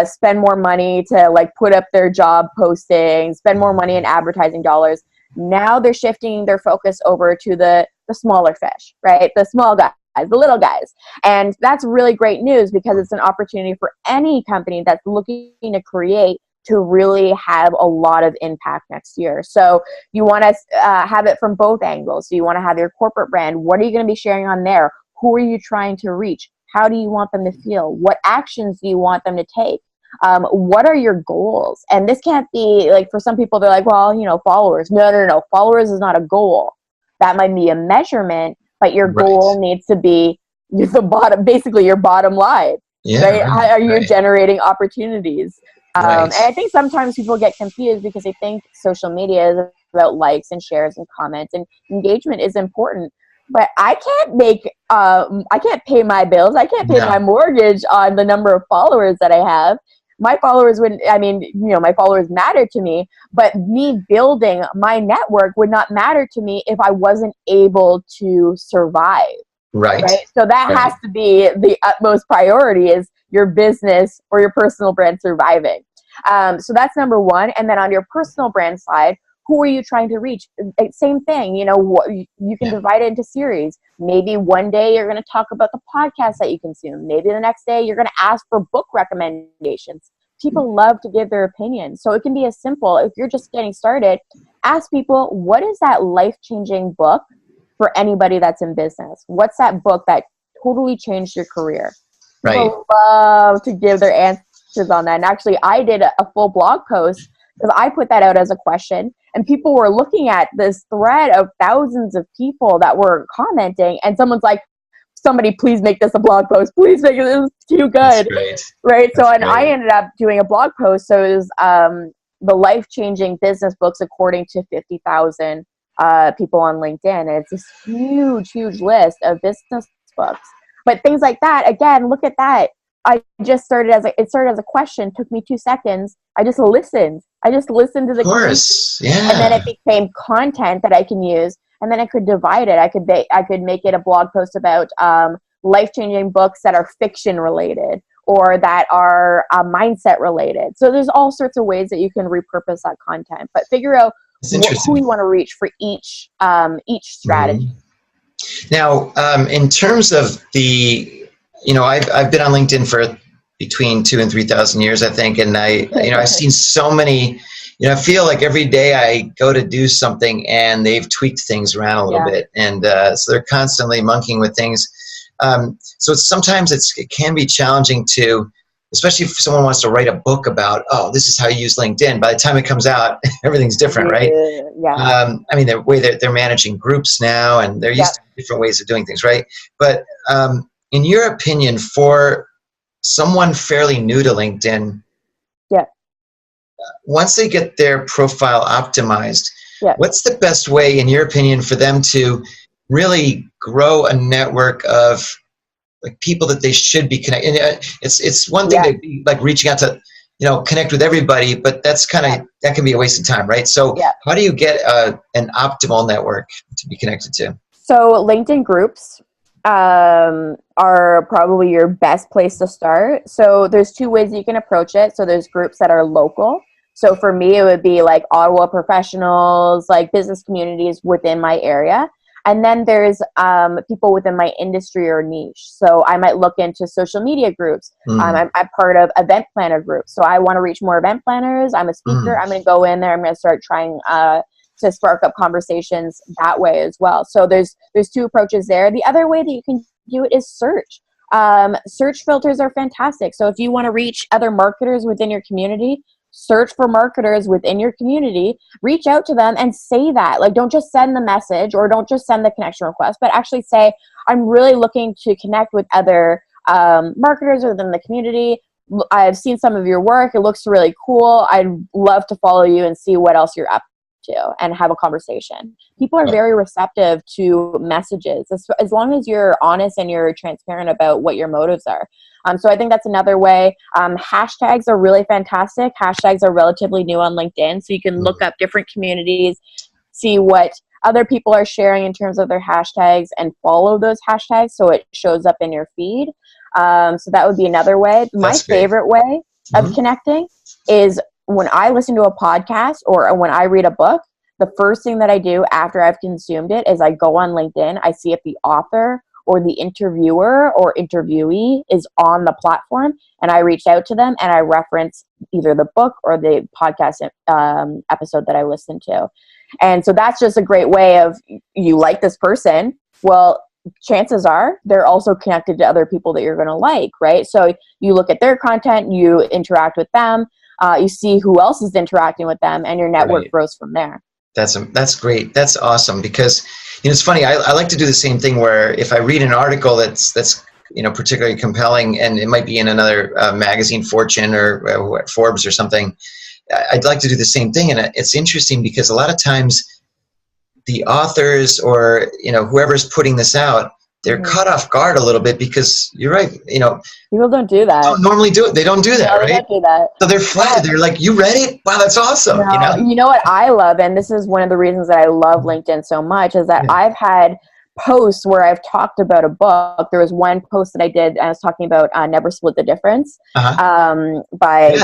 spend more money to like put up their job postings, spend more money in advertising dollars. Now they're shifting their focus over to the smaller fish, right? The small guys, the little guys. And that's really great news, because it's an opportunity for any company that's looking to create to really have a lot of impact next year. So you want to have it from both angles. So you want to have your corporate brand. What are you going to be sharing on there? Who are you trying to reach? How do you want them to feel? What actions do you want them to take? What are your goals? And this can't be like, for some people, they're like, well, followers. No. Followers is not a goal. That might be a measurement, but your goal needs to be basically your bottom line. Yeah, right? How are you generating opportunities? And I think sometimes people get confused because they think social media is about likes and shares and comments, and engagement is important. But I can't pay my bills. I can't pay my mortgage on the number of followers that I have. My followers my followers matter to me, but me building my network would not matter to me if I wasn't able to survive. Right. So that has to be the utmost priority, is your business or your personal brand surviving. So that's number one. And then on your personal brand side, who are you trying to reach? Same thing, you can divide it into series. Maybe one day you're going to talk about the podcast that you consume. Maybe the next day you're going to ask for book recommendations. People love to give their opinions. So it can be as simple, if you're just getting started, ask people, what is that life-changing book for anybody that's in business? What's that book that totally changed your career? People love to give their answers on that. And actually, I did a full blog post because I put that out as a question, and people were looking at this thread of thousands of people that were commenting, and someone's like, somebody please make this a blog post. Please make it. It was too good. Right? So, and I ended up doing a blog post. So it was the life-changing business books according to 50,000 people on LinkedIn. And it's this huge, huge list of business books. But things like that, again, look at that. I just started it started as a question, took me 2 seconds. I just listened to the
course. Yeah.
And then it became content that I can use, and then I could divide it. I could make it a blog post about life-changing books that are fiction related or that are mindset related. So there's all sorts of ways that you can repurpose that content, but figure out who you want to reach for each strategy.
Now, in terms of I've been on LinkedIn for between 2,000 and 3,000 years, I think. And I've seen so many, I feel like every day I go to do something and they've tweaked things around a little bit. And so they're constantly monkeying with things. So sometimes it can be challenging to, especially if someone wants to write a book about, this is how you use LinkedIn. By the time it comes out, everything's different, right?
Yeah.
The way that they're managing groups now, and they're used to different ways of doing things, right? But in your opinion, for someone fairly new to LinkedIn, once they get their profile optimized, what's the best way, in your opinion, for them to really grow a network of people that they should be connecting? It's one thing to be reaching out to, connect with everybody, but that's that can be a waste of time, right? So how do you get an optimal network to be connected to?
So LinkedIn groups are probably your best place to start. So there's 2 ways you can approach it. So there's groups that are local. So for me, it would be like Ottawa professionals, like business communities within my area. And then there's people within my industry or niche. So I might look into social media groups. I'm part of event planner groups. So I want to reach more event planners. I'm a speaker. I'm going to go in there. I'm going to start trying to spark up conversations that way as well. So there's 2 approaches there. The other way that you can do it is search. Search filters are fantastic. So if you want to reach other marketers within your community, search for marketers within your community, reach out to them and say that. Don't just send the message or don't just send the connection request, but actually say, I'm really looking to connect with other marketers within the community. I've seen some of your work. It looks really cool. I'd love to follow you and see what else you're up to and have a conversation. People are very receptive to messages as long as you're honest and you're transparent about what your motives are. So I think that's another way. Hashtags are really fantastic. Hashtags are relatively new on LinkedIn, so you can look up different communities, see what other people are sharing in terms of their hashtags, and follow those hashtags so it shows up in your feed. So that would be another way. My favorite way of connecting is when I listen to a podcast or when I read a book, the first thing that I do after I've consumed it is I go on LinkedIn, I see if the author or the interviewer or interviewee is on the platform, and I reach out to them and I reference either the book or the podcast episode that I listened to. And so that's just a great way of, you like this person, well, chances are they're also connected to other people that you're going to like, right? So you look at their content, you interact with them, you see who else is interacting with them, and your network grows from there.
That's great. That's awesome, because it's funny. I like to do the same thing where if I read an article that's particularly compelling, and it might be in another magazine, Fortune or Forbes or something, I'd like to do the same thing. And it's interesting because a lot of times the authors or, whoever's putting this out, they're caught off guard a little bit because you're right.
People don't do that.
Don't normally do it. They don't do that,
no,
right?
They don't do that.
So they're flattered. They're like, "You read it? Wow, that's awesome."
No, you know what I love, and this is one of the reasons that I love LinkedIn so much, is that I've had posts where I've talked about a book. There was one post that I did, and I was talking about Never Split the Difference by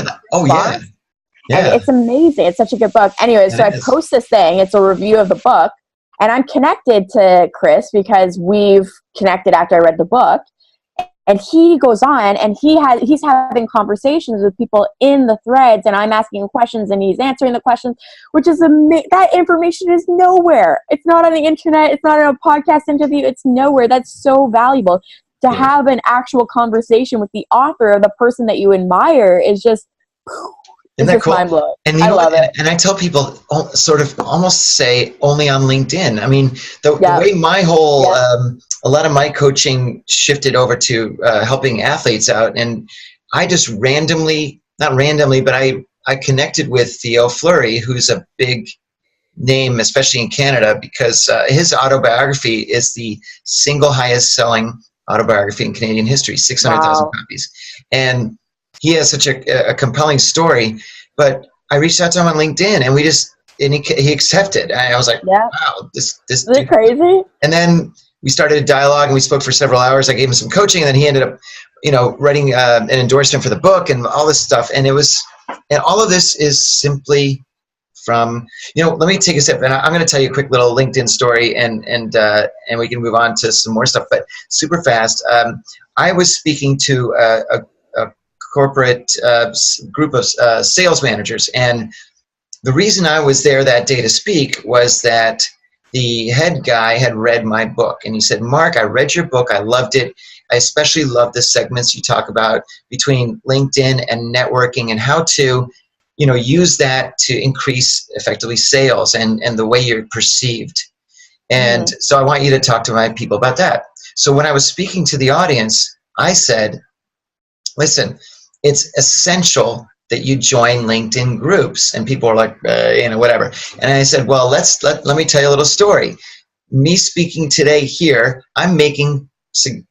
yeah.
And it's amazing. It's such a good book. Anyway, so I post this thing. It's a review of the book. And I'm connected to Chris because we've connected after I read the book. And he goes on and he's having conversations with people in the threads, and I'm asking questions and he's answering the questions, which is that information is nowhere. It's not on the internet. It's not in a podcast interview. It's nowhere. That's so valuable. To have an actual conversation with the author or the person that you admire is just...
Isn't that cool?
Mind-blowing.
And I love it. And I tell people sort of almost say only on LinkedIn. I mean, the way my whole, a lot of my coaching shifted over to helping athletes out. And I just not randomly, but I connected with Theo Fleury, who's a big name, especially in Canada, because his autobiography is the single highest selling autobiography in Canadian history, 600,000 copies. And he has such a compelling story, but I reached out to him on LinkedIn, and he accepted. I was like, wow, this is it
crazy? And
then we started a dialogue, and we spoke for several hours. I gave him some coaching, and then he ended up, writing an endorsement for the book and all this stuff. And all of this is simply from, let me take a step, and I'm going to tell you a quick little LinkedIn story, and we can move on to some more stuff, but super fast. I was speaking to a corporate group of sales managers. And the reason I was there that day to speak was that the head guy had read my book. And he said, "Mark, I read your book. I loved it. I especially love the segments you talk about between LinkedIn and networking and how to, use that to increase effectively sales and the way you're perceived. And so I want you to talk to my people about that." So when I was speaking to the audience, I said, "Listen, it's essential that you join LinkedIn groups." And people are like, whatever. And I said, well, let me tell you a little story. Me speaking today here, I'm making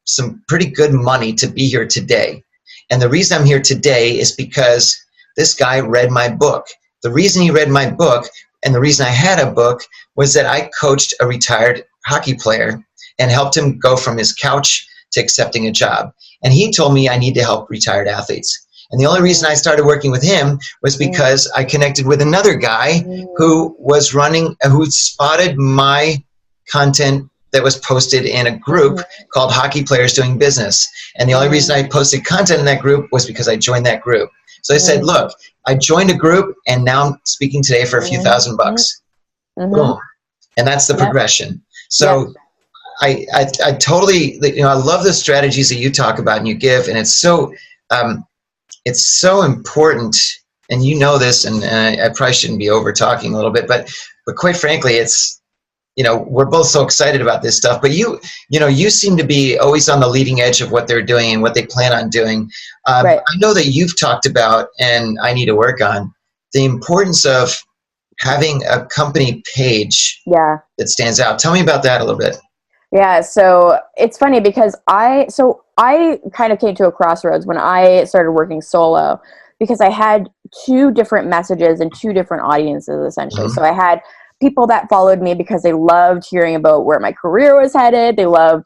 some pretty good money to be here today. And the reason I'm here today is because this guy read my book. The reason he read my book, and the reason I had a book, was that I coached a retired hockey player and helped him go from his couch to accepting a job. And he told me I need to help retired athletes. And the only reason I started working with him was because I connected with another guy who spotted my content that was posted in a group called Hockey Players Doing Business. And the only reason I posted content in that group was because I joined that group. So I said, look, I joined a group, and now I'm speaking today for a few $1,000. Boom. And that's the progression. So I totally, I love the strategies that you talk about and you give, and it's so important, and this, and I probably shouldn't be over talking a little bit, but quite frankly, it's, we're both so excited about this stuff, but you seem to be always on the leading edge of what they're doing and what they plan on doing. I know that you've talked about, and I need to work on, the importance of having a company page that stands out. Tell me about that a little bit.
Yeah, so it's funny because I kind of came to a crossroads when I started working solo, because I had two different messages and two different audiences, essentially. So I had people that followed me because they loved hearing about where my career was headed. They loved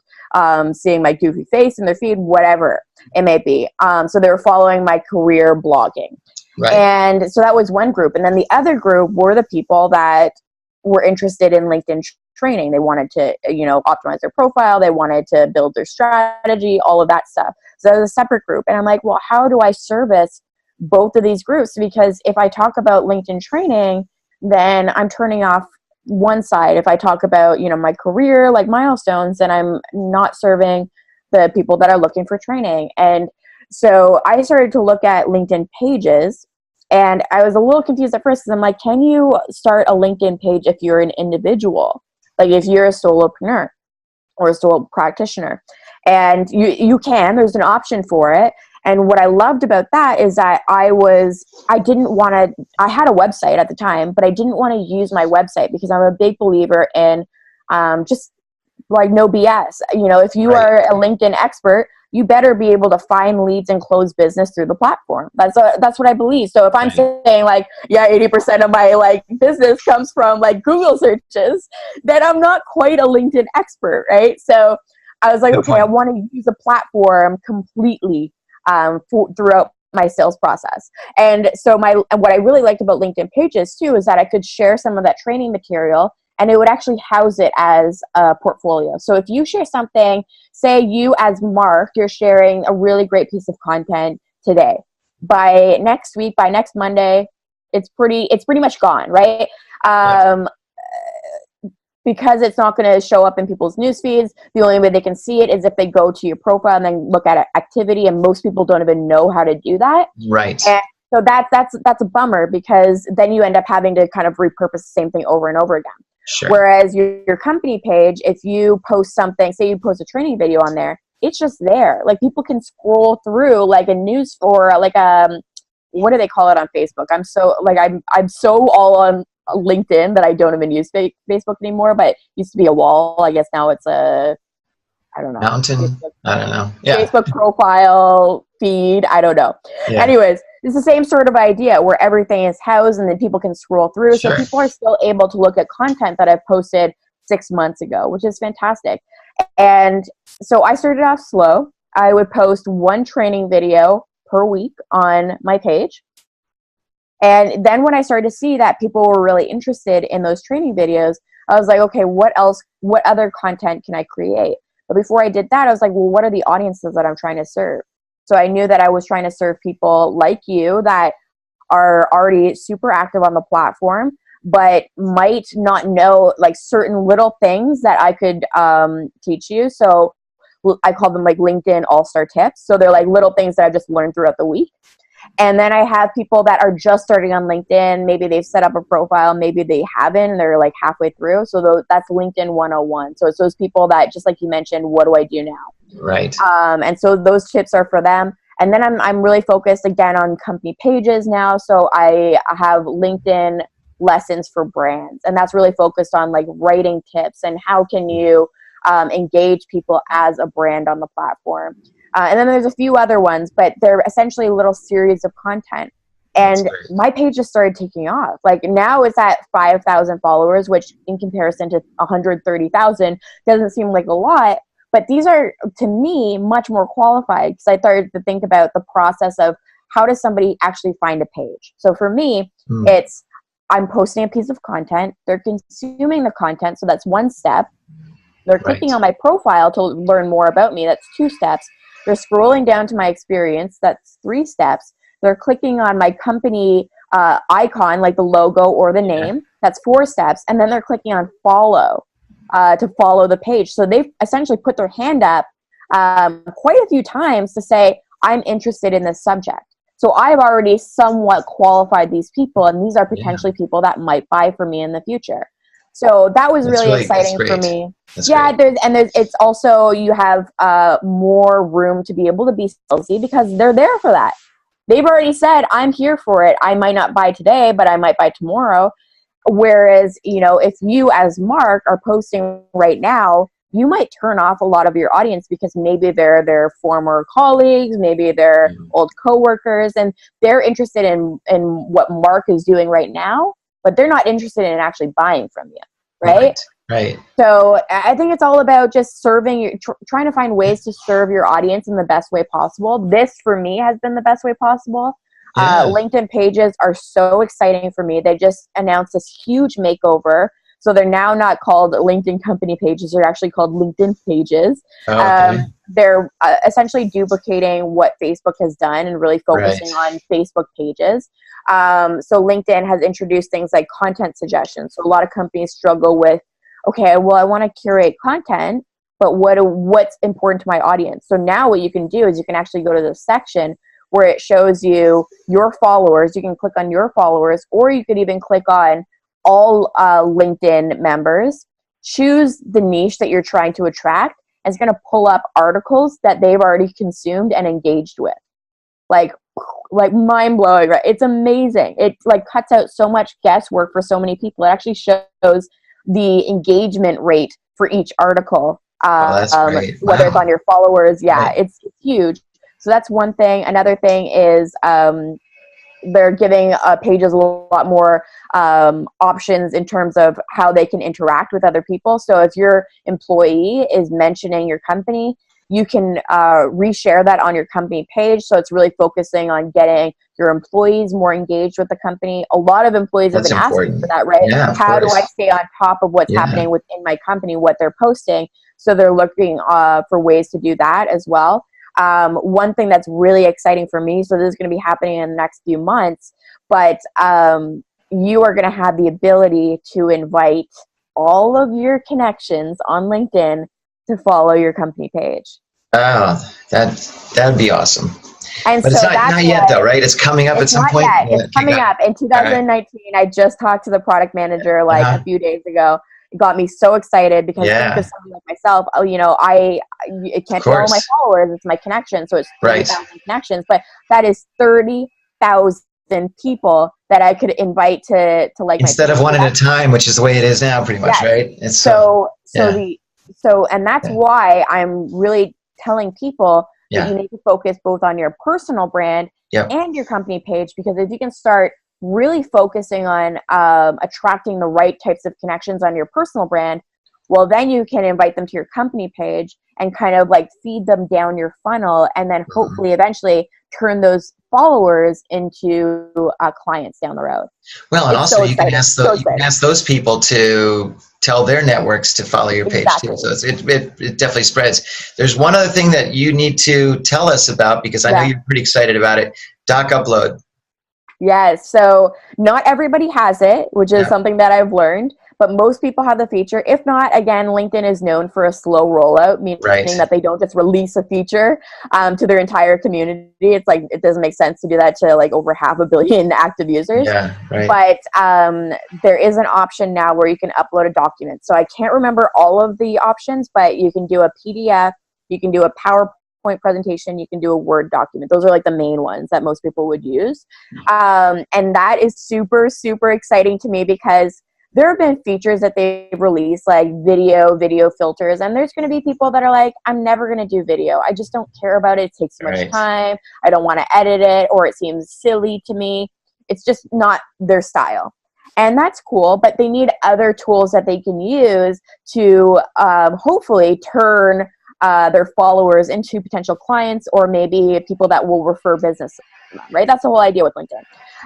seeing my goofy face in their feed, whatever it may be. So they were following my career blogging. Right. And so that was one group. And then the other group were the people that were interested in LinkedIn training. They wanted to, optimize their profile. They wanted to build their strategy, all of that stuff. So that was a separate group. And I'm like, well, how do I service both of these groups? Because if I talk about LinkedIn training, then I'm turning off one side. If I talk about, my career, like milestones, then I'm not serving the people that are looking for training. And so I started to look at LinkedIn pages, and I was a little confused at first because I'm like, can you start a LinkedIn page if you're an individual? Like if you're a solopreneur or a solo practitioner? And there's an option for it. And what I loved about that is that I had a website at the time, but I didn't want to use my website because I'm a big believer in just like no BS. If you are a LinkedIn expert, you better be able to find leads and close business through the platform. That's what I believe. So if I'm saying like, 80% of my like business comes from like Google searches, then I'm not quite a LinkedIn expert, right? So I was like, okay, I want to use a platform completely throughout my sales process. And so what I really liked about LinkedIn Pages too is that I could share some of that training material and it would actually house it as a portfolio. So if you share something, say you as Mark, you're sharing a really great piece of content today. By next week, by next Monday, it's pretty much gone, right? Because it's not going to show up in people's news feeds. The only way they can see it is if they go to your profile and then look at activity, and most people don't even know how to do that.
Right.
And so that's a bummer, because then you end up having to kind of repurpose the same thing over and over again.
Sure.
Whereas your company page, if you post something, say you post a training video on there, it's just there. Like people can scroll through like a news or like what do they call it on Facebook? I'm so all on LinkedIn that I don't even use Facebook anymore, but it used to be a wall. I guess now it's I don't know.
Mountain.
Facebook,
I don't know. Yeah.
Facebook profile feed. I don't know. Yeah. Anyways, it's the same sort of idea where everything is housed and then people can scroll through. Sure. So people are still able to look at content that I've posted 6 months ago, which is fantastic. And so I started off slow. I would post one training video per week on my page. And then when I started to see that people were really interested in those training videos, I was like, okay, what other content can I create? But before I did that, I was like, well, what are the audiences that I'm trying to serve? So I knew that I was trying to serve people like you that are already super active on the platform, but might not know like certain little things that I could teach you. So I call them like LinkedIn all-star tips. So they're like little things that I've just learned throughout the week. And then I have people that are just starting on LinkedIn. Maybe they've set up a profile, maybe they haven't, they're like halfway through. So that's LinkedIn 101. So it's those people that, just like you mentioned, what do I do now?
Right.
And so those tips are for them. And then I'm really focused again on company pages now. So I have LinkedIn lessons for brands, and that's really focused on like writing tips and how can you engage people as a brand on the platform. And then there's a few other ones, but they're essentially a little series of content. And my page just started taking off. Like now it's at 5,000 followers, which in comparison to 130,000 doesn't seem like a lot. But these are, to me, much more qualified, because I started to think about the process of how does somebody actually find a page. So for me, it's I'm posting a piece of content. They're consuming the content. So that's one step. They're clicking on my profile to learn more about me. That's 2 steps. They're scrolling down to my experience. That's 3 steps. They're clicking on my company icon, like the logo or the name. That's 4 steps. And then they're clicking on follow to follow the page. So they've essentially put their hand up quite a few times to say, I'm interested in this subject. So I've already somewhat qualified these people, and these are potentially people that might buy from me in the future. So that was really exciting for me. It's also, you have more room to be able to be salesy because they're there for that. They've already said, I'm here for it. I might not buy today, but I might buy tomorrow. Whereas, if you as Mark are posting right now, you might turn off a lot of your audience because maybe they're their former colleagues, maybe they're old coworkers, and they're interested in what Mark is doing right now, but they're not interested in actually buying from you, right?
Right.
So I think it's all about just serving, trying to find ways to serve your audience in the best way possible. This, for me, has been the best way possible. LinkedIn pages are so exciting for me. They just announced this huge makeover. So they're now not called LinkedIn company pages. They're actually called LinkedIn pages. They're essentially duplicating what Facebook has done and really focusing on Facebook pages. So LinkedIn has introduced things like content suggestions. So a lot of companies struggle with, okay, well, I want to curate content, but what's important to my audience? So now what you can do is you can actually go to the section where it shows you your followers. You can click on your followers, or you could even click on all LinkedIn members, choose the niche that you're trying to attract, it's going to pull up articles that they've already consumed and engaged with. Like mind blowing, right? It's amazing. It like cuts out so much guesswork for so many people. It actually shows the engagement rate for each article.
That's great.
Whether
Wow.
it's on your followers. Yeah,
Right.
it's huge. So that's one thing. Another thing is they're giving pages a lot more options in terms of how they can interact with other people. So if your employee is mentioning your company, you can reshare that on your company page. So it's really focusing on getting your employees more engaged with the company. A lot of employees
That's
have been
important.
asking for that, right?
Yeah, of
How
course.
do I stay on top of what's happening within my company, what they're posting? So they're looking for ways to do that as well. One thing that's really exciting for me, so this is going to be happening in the next few months, but you are going to have the ability to invite all of your connections on LinkedIn to follow your company page.
Oh, that'd be awesome.
And
but
so
it's not yet though, right? It's coming up at some point.
Not yet. It's coming up in 2019. Right. I just talked to the product manager a few days ago. It got me so excited because for somebody like myself, it can't be all my followers. It's my connections. So it's 30,000 connections, but that is 30,000 people that I could invite to like
instead of one at a time, which is the way it is now, pretty much, right? It's
so and that's why I'm really telling people that you need to focus both on your personal brand and your company page, because if you can start really focusing on attracting the right types of connections on your personal brand, well, then you can invite them to your company page and kind of like feed them down your funnel, and then hopefully eventually turn those followers into clients down the road.
Well, and also you can ask those people to tell their networks to follow your page too. So it definitely spreads. There's one other thing that you need to tell us about, because I know you're pretty excited about it. Doc Upload.
Yes. So not everybody has it, which is something that I've learned, but most people have the feature. If not, again, LinkedIn is known for a slow rollout, meaning that they don't just release a feature to their entire community. It's like, it doesn't make sense to do that to like over 500 million active users. But there is an option now where you can upload a document. So I can't remember all of the options, but you can do a PDF, you can do a PowerPoint presentation, you can do a Word document. Those are like the main ones that most people would use. And that is super, super exciting to me, because there have been features that they've released, like video filters, and there's going to be people that are like, I'm never going to do video. I just don't care about it. It takes too much time. I don't want to edit it, or it seems silly to me. It's just not their style. And that's cool, but they need other tools that they can use to hopefully turn their followers into potential clients, or maybe people that will refer business, right? That's the whole idea with LinkedIn.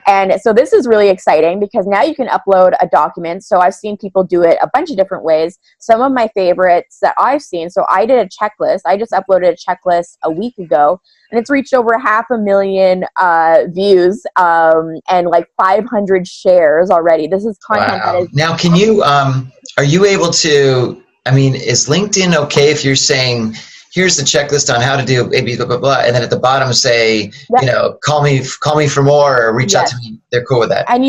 And so this is really exciting, because now you can upload a document. So I've seen people do it a bunch of different ways. Some of my favorites that I've seen, so I did a checklist. I just uploaded a checklist a week ago, and it's reached over 500,000 views and like 500 shares already. This is content that is...
Now, can you, are you able to, I mean, is LinkedIn okay if you're saying, here's the checklist on how to do maybe blah, blah, blah, and then at the bottom say, call me for more, or reach out to me? They're cool with that.
And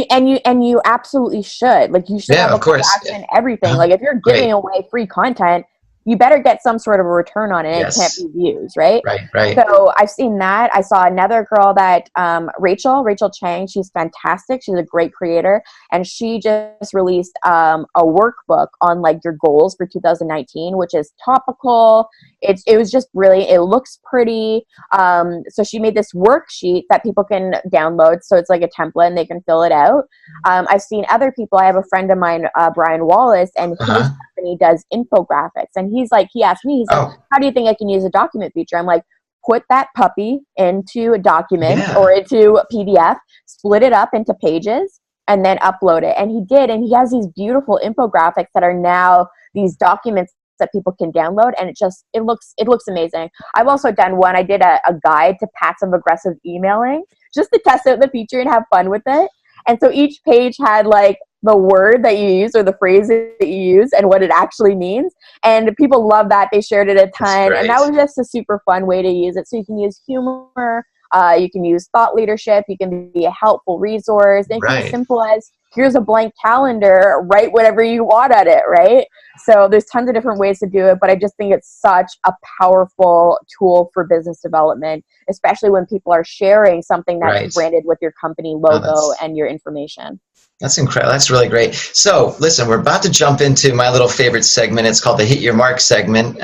you absolutely should. Like, you should have a call to action and everything. Like, if you're giving away free content, you better get some sort of a return on it. It can't be views, right?
Right.
So I've seen that. I saw another girl that, Rachel Chang, she's fantastic. She's a great creator. And she just released a workbook on like your goals for 2019, which is topical. It was just brilliant. It looks pretty. So she made this worksheet that people can download. So it's like a template and they can fill it out. I've seen other people. I have a friend of mine, Brian Wallace, and his company does infographics. And he asked me, how do you think I can use a document feature? I'm like, put that puppy into a document or into a PDF, split it up into pages, and then upload it. And he did. And he has these beautiful infographics that are now these documents that people can download, and it looks amazing. I've also done one. I did a guide to passive aggressive emailing, just to test out the feature and have fun with it. And so each page had like the word that you use or the phrase that you use and what it actually means. And people love that. They shared it a ton. And that was just a super fun way to use it. So you can use humor, You can use thought leadership. You can be a helpful resource. It can be as simple as, here's a blank calendar, write whatever you want at it, right? So there's tons of different ways to do it, but I just think it's such a powerful tool for business development, especially when people are sharing something that's branded with your company logo and your information.
That's incredible. That's really great. So listen, we're about to jump into my little favorite segment. It's called the Hit Your Mark segment.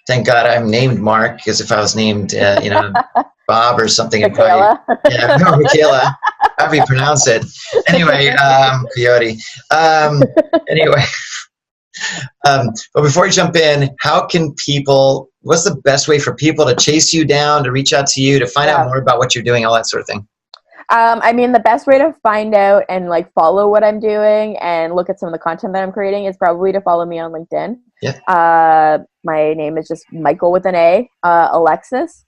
Thank God I'm named Mark, because if I was named, Bob or something,
Michaela.
Michaela, however you pronounce it. Anyway, Coyote. Anyway, but before you jump in, what's the best way for people to chase you down, to reach out to you, to find out more about what you're doing, all that sort of thing?
The best way to find out and follow what I'm doing and look at some of the content that I'm creating is probably to follow me on LinkedIn.
Yeah.
My name is just Michael with an A, Alexis.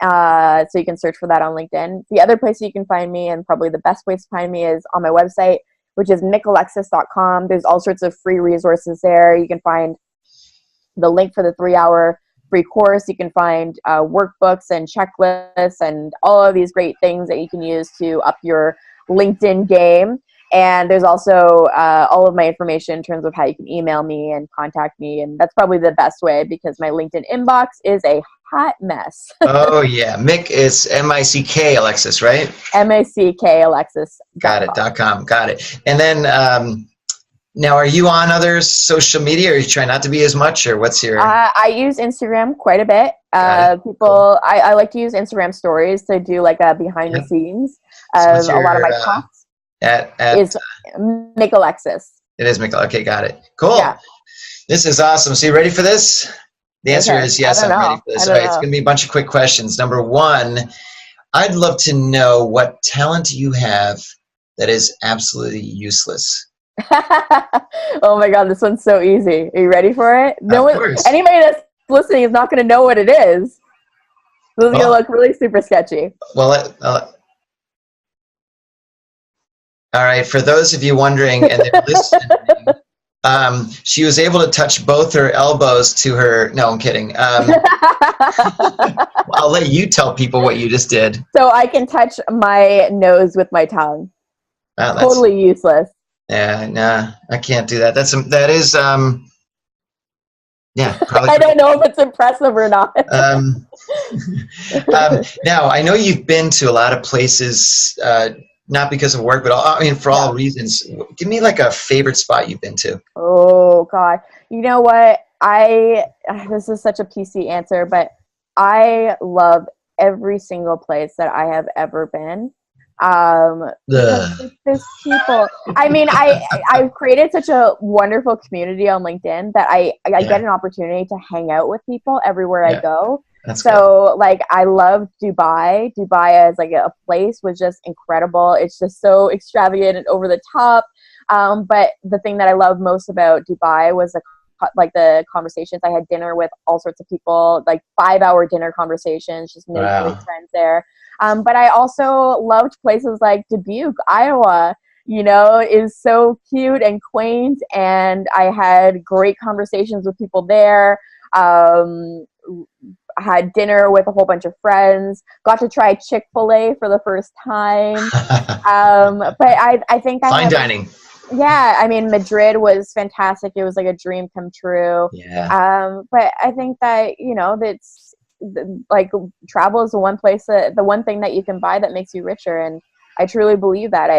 So you can search for that on LinkedIn. The other place you can find me, and probably the best place to find me, is on my website, which is micalexis.com. There's all sorts of free resources there. You can find the link for the 3-hour free course. You can find workbooks and checklists and all of these great things that you can use to up your LinkedIn game. And there's also all of my information in terms of how you can email me and contact me. And that's probably the best way, because my LinkedIn inbox is a hot mess.
Oh, yeah. Mick is M-I-C-K Alexis, right?
M-A-C-K Alexis.
Got it. .com. Got it. And then now, are you on other social media, or you try not to be as much, or what's your...
I use Instagram quite a bit.
Cool.
I like to use Instagram stories to do a behind the scenes of a lot of my talks. Is Mick Alexis.
It is Mick. Okay, got it. Cool.
Yeah.
This is awesome. So you ready for this? The answer is yes, I'm ready for this. All right, it's going to be a bunch of quick questions. Number one, I'd love to know what talent you have that is absolutely useless.
Oh my God, this one's so easy. Are you ready for it? Anybody that's listening is not going to know what it is. This is going to look really super sketchy.
Well, all right, for those of you wondering and they're listening, she was able to touch both her elbows to her... No, I'm kidding. I'll let you tell people what you just did.
So I can touch my nose with my tongue.
That's
totally useless.
Yeah, nah, I can't do that. That is probably.
I don't know if it's impressive or not.
Now, I know you've been to a lot of places, not because of work, but for all reasons. Give me a favorite spot you've been to.
Oh God, you know what? This is such a PC answer, but I love every single place that I have ever been. There's people. I've created such a wonderful community on LinkedIn that I get an opportunity to hang out with people everywhere I go.
That's
so good. I love Dubai. Dubai as a place was just incredible. It's just so extravagant and over the top. But the thing that I love most about Dubai was the conversations. I had dinner with all sorts of people, 5-hour dinner conversations, just made great friends there. But I also loved places like Dubuque, Iowa, is so cute and quaint. And I had great conversations with people there. Had dinner with a whole bunch of friends, got to try Chick-fil-A for the first time. But I think
fine dining.
Yeah, Madrid was fantastic. It was a dream come true.
Yeah.
But I think that, that's travel is the one thing that you can buy that makes you richer. And I truly believe that.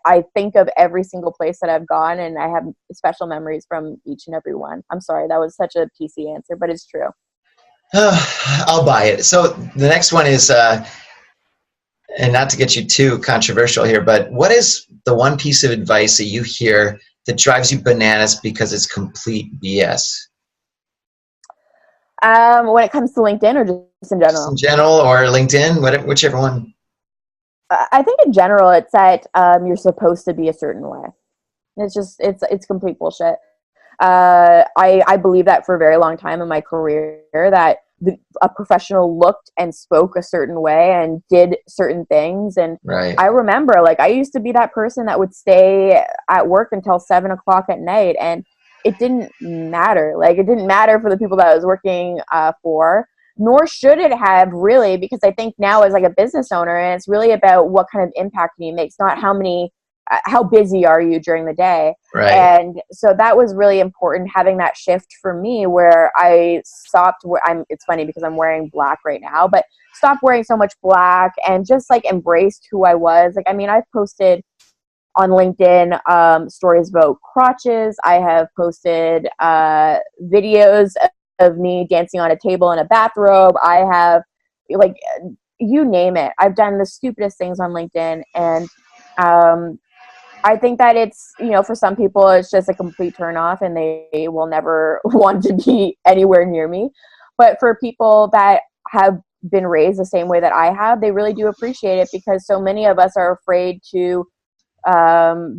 I think of every single place that I've gone, and I have special memories from each and every one. I'm sorry, that was such a PC answer, but it's true.
I'll buy it. So the next one is, and not to get you too controversial here, but what is the one piece of advice that you hear that drives you bananas because it's complete BS?
When it comes to LinkedIn, or just in general?
Just in general, or LinkedIn, whichever one.
I think in general, it's that you're supposed to be a certain way. It's complete bullshit. I believe that for a very long time in my career, that a professional looked and spoke a certain way and did certain things. And I remember, I used to be that person that would stay at work until 7 o'clock at night, and it didn't matter. It didn't matter for the people that I was working for. nor should it have really, because I think now as like a business owner, and it's really about what kind of impact can you make. It's not how busy are you during the day.
Right.
And so that was really important, having that shift for me where I stopped it's funny because I'm wearing black right now, but stopped wearing so much black and just like embraced who I was. Like, I mean, I've posted on LinkedIn stories about crotches. I have posted videos of me dancing on a table in a bathrobe. I have, like, you name it. I've done the stupidest things on LinkedIn. And I think that it's, for some people, it's just a complete turn off and they will never want to be anywhere near me. But for people that have been raised the same way that I have, they really do appreciate it, because so many of us are afraid to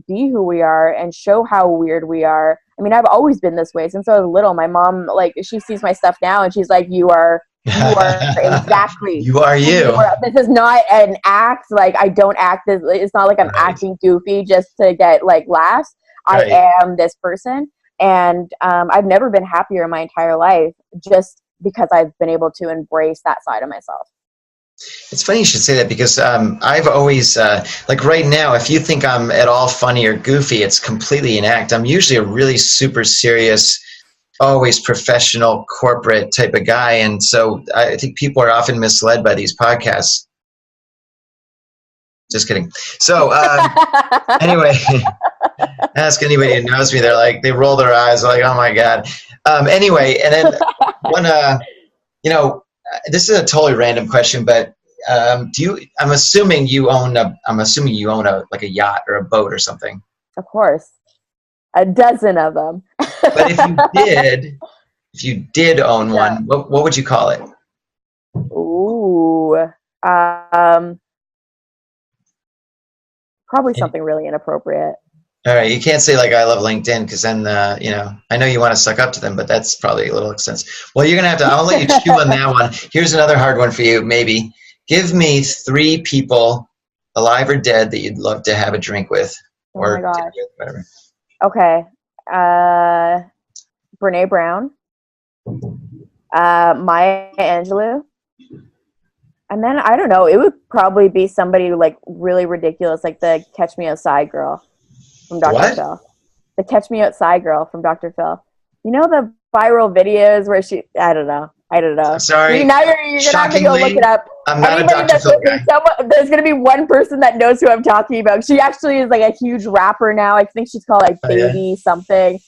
be who we are and show how weird we are. I mean, I've always been this way since I was little. My mom, like, she sees my stuff now and she's like, you are exactly.
You are you.
This is not an act. Like, I don't act this. It's not like I'm acting goofy just to get like laughs. Right. I am this person. And I've never been happier in my entire life, just because I've been able to embrace that side of myself.
It's funny you should say that, because I've always, like right now, if you think I'm at all funny or goofy, it's completely an act. I'm usually a really super serious, always professional, corporate type of guy. And so I think people are often misled by these podcasts. Just kidding. So anyway, ask anybody who knows me. They're like, they roll their eyes like, oh my God. Anyway, and then this is a totally random question, but I'm assuming you own a like a yacht or a boat or something.
Of course. A dozen of them.
But if you did own one, what would you call it?
Ooh. Probably something really inappropriate.
All right, you can't say like I love LinkedIn, because then I know you want to suck up to them, but that's probably a little extensive. Well, you're gonna have to. I'll let you chew on that one. Here's another hard one for you. Maybe give me 3 people, alive or dead, that you'd love to have a drink with, or
my gosh.
Whatever.
Okay, Brene Brown, Maya Angelou, and then I don't know. It would probably be somebody like really ridiculous, like the Catch Me Outside girl from Dr. Phil. The Catch Me Outside girl from Dr. Phil. You know the viral videos where I don't know.
Sorry.
Now you're going to have to go look it up.
I'm not a Dr. Phil guy.
There's going to be one person that knows who I'm talking about. She actually is like a huge rapper now. I think she's called like Baby something.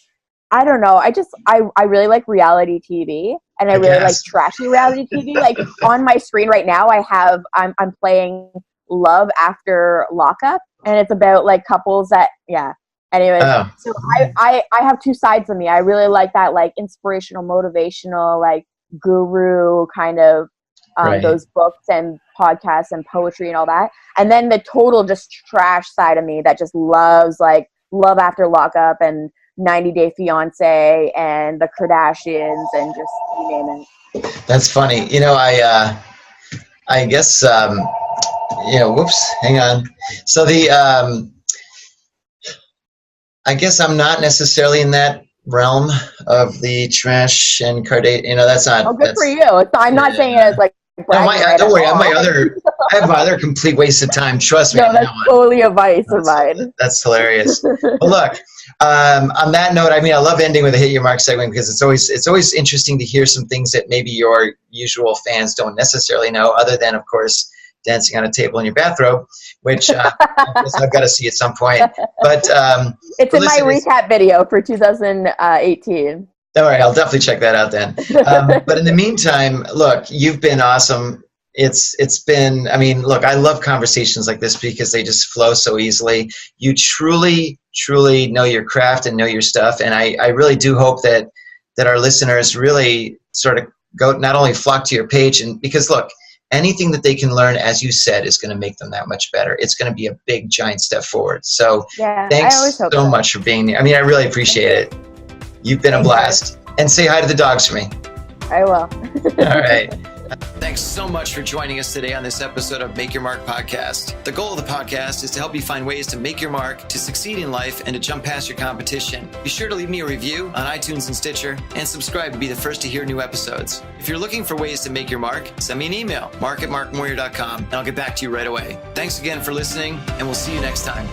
I don't know. I really like reality TV, and I really like trashy reality TV. Like on my screen right now, I'm playing Love After Lockup, and it's about like couples that Anyways, so I have 2 sides of me. I really like that like inspirational, motivational, like guru kind of those books and podcasts and poetry and all that. And then the total just trash side of me that just loves like Love After Lockup and 90 Day Fiance and the Kardashians and just you name it.
That's funny. I guess whoops, hang on. So I guess I'm not necessarily in that realm of the trash and Kardashian. That's not.
Oh, good for you. I'm not saying it as like.
No, don't worry. I have my other complete waste of time. Trust me.
No, that's totally a vice of mine.
That's hilarious. Well, look. On that note, I mean, I love ending with a Hit Your Mark segment, because it's always interesting to hear some things that maybe your usual fans don't necessarily know, other than, of course, dancing on a table in your bathrobe, which I guess I've got to see at some point. But
it's in my recap video for 2018.
All right, I'll definitely check that out then. But in the meantime, look, you've been awesome. It's been, I mean, look, I love conversations like this because they just flow so easily. You truly know your craft and know your stuff. And I really do hope that our listeners really sort of go, not only flock to your page, and because look, anything that they can learn, as you said, is going to make them that much better. It's going to be a big, giant step forward. So thanks so much for being there. I mean, I really appreciate it. You've been a blast. And say hi to the dogs for me.
I will.
All right. Thanks so much for joining us today on this episode of Make Your Mark podcast. The goal of the podcast is to help you find ways to make your mark, to succeed in life, and to jump past your competition. Be sure to leave me a review on iTunes and Stitcher, and subscribe to be the first to hear new episodes. If you're looking for ways to make your mark, send me an email, mark@markmoyer.com, and I'll get back to you right away. Thanks again for listening, and we'll see you next time.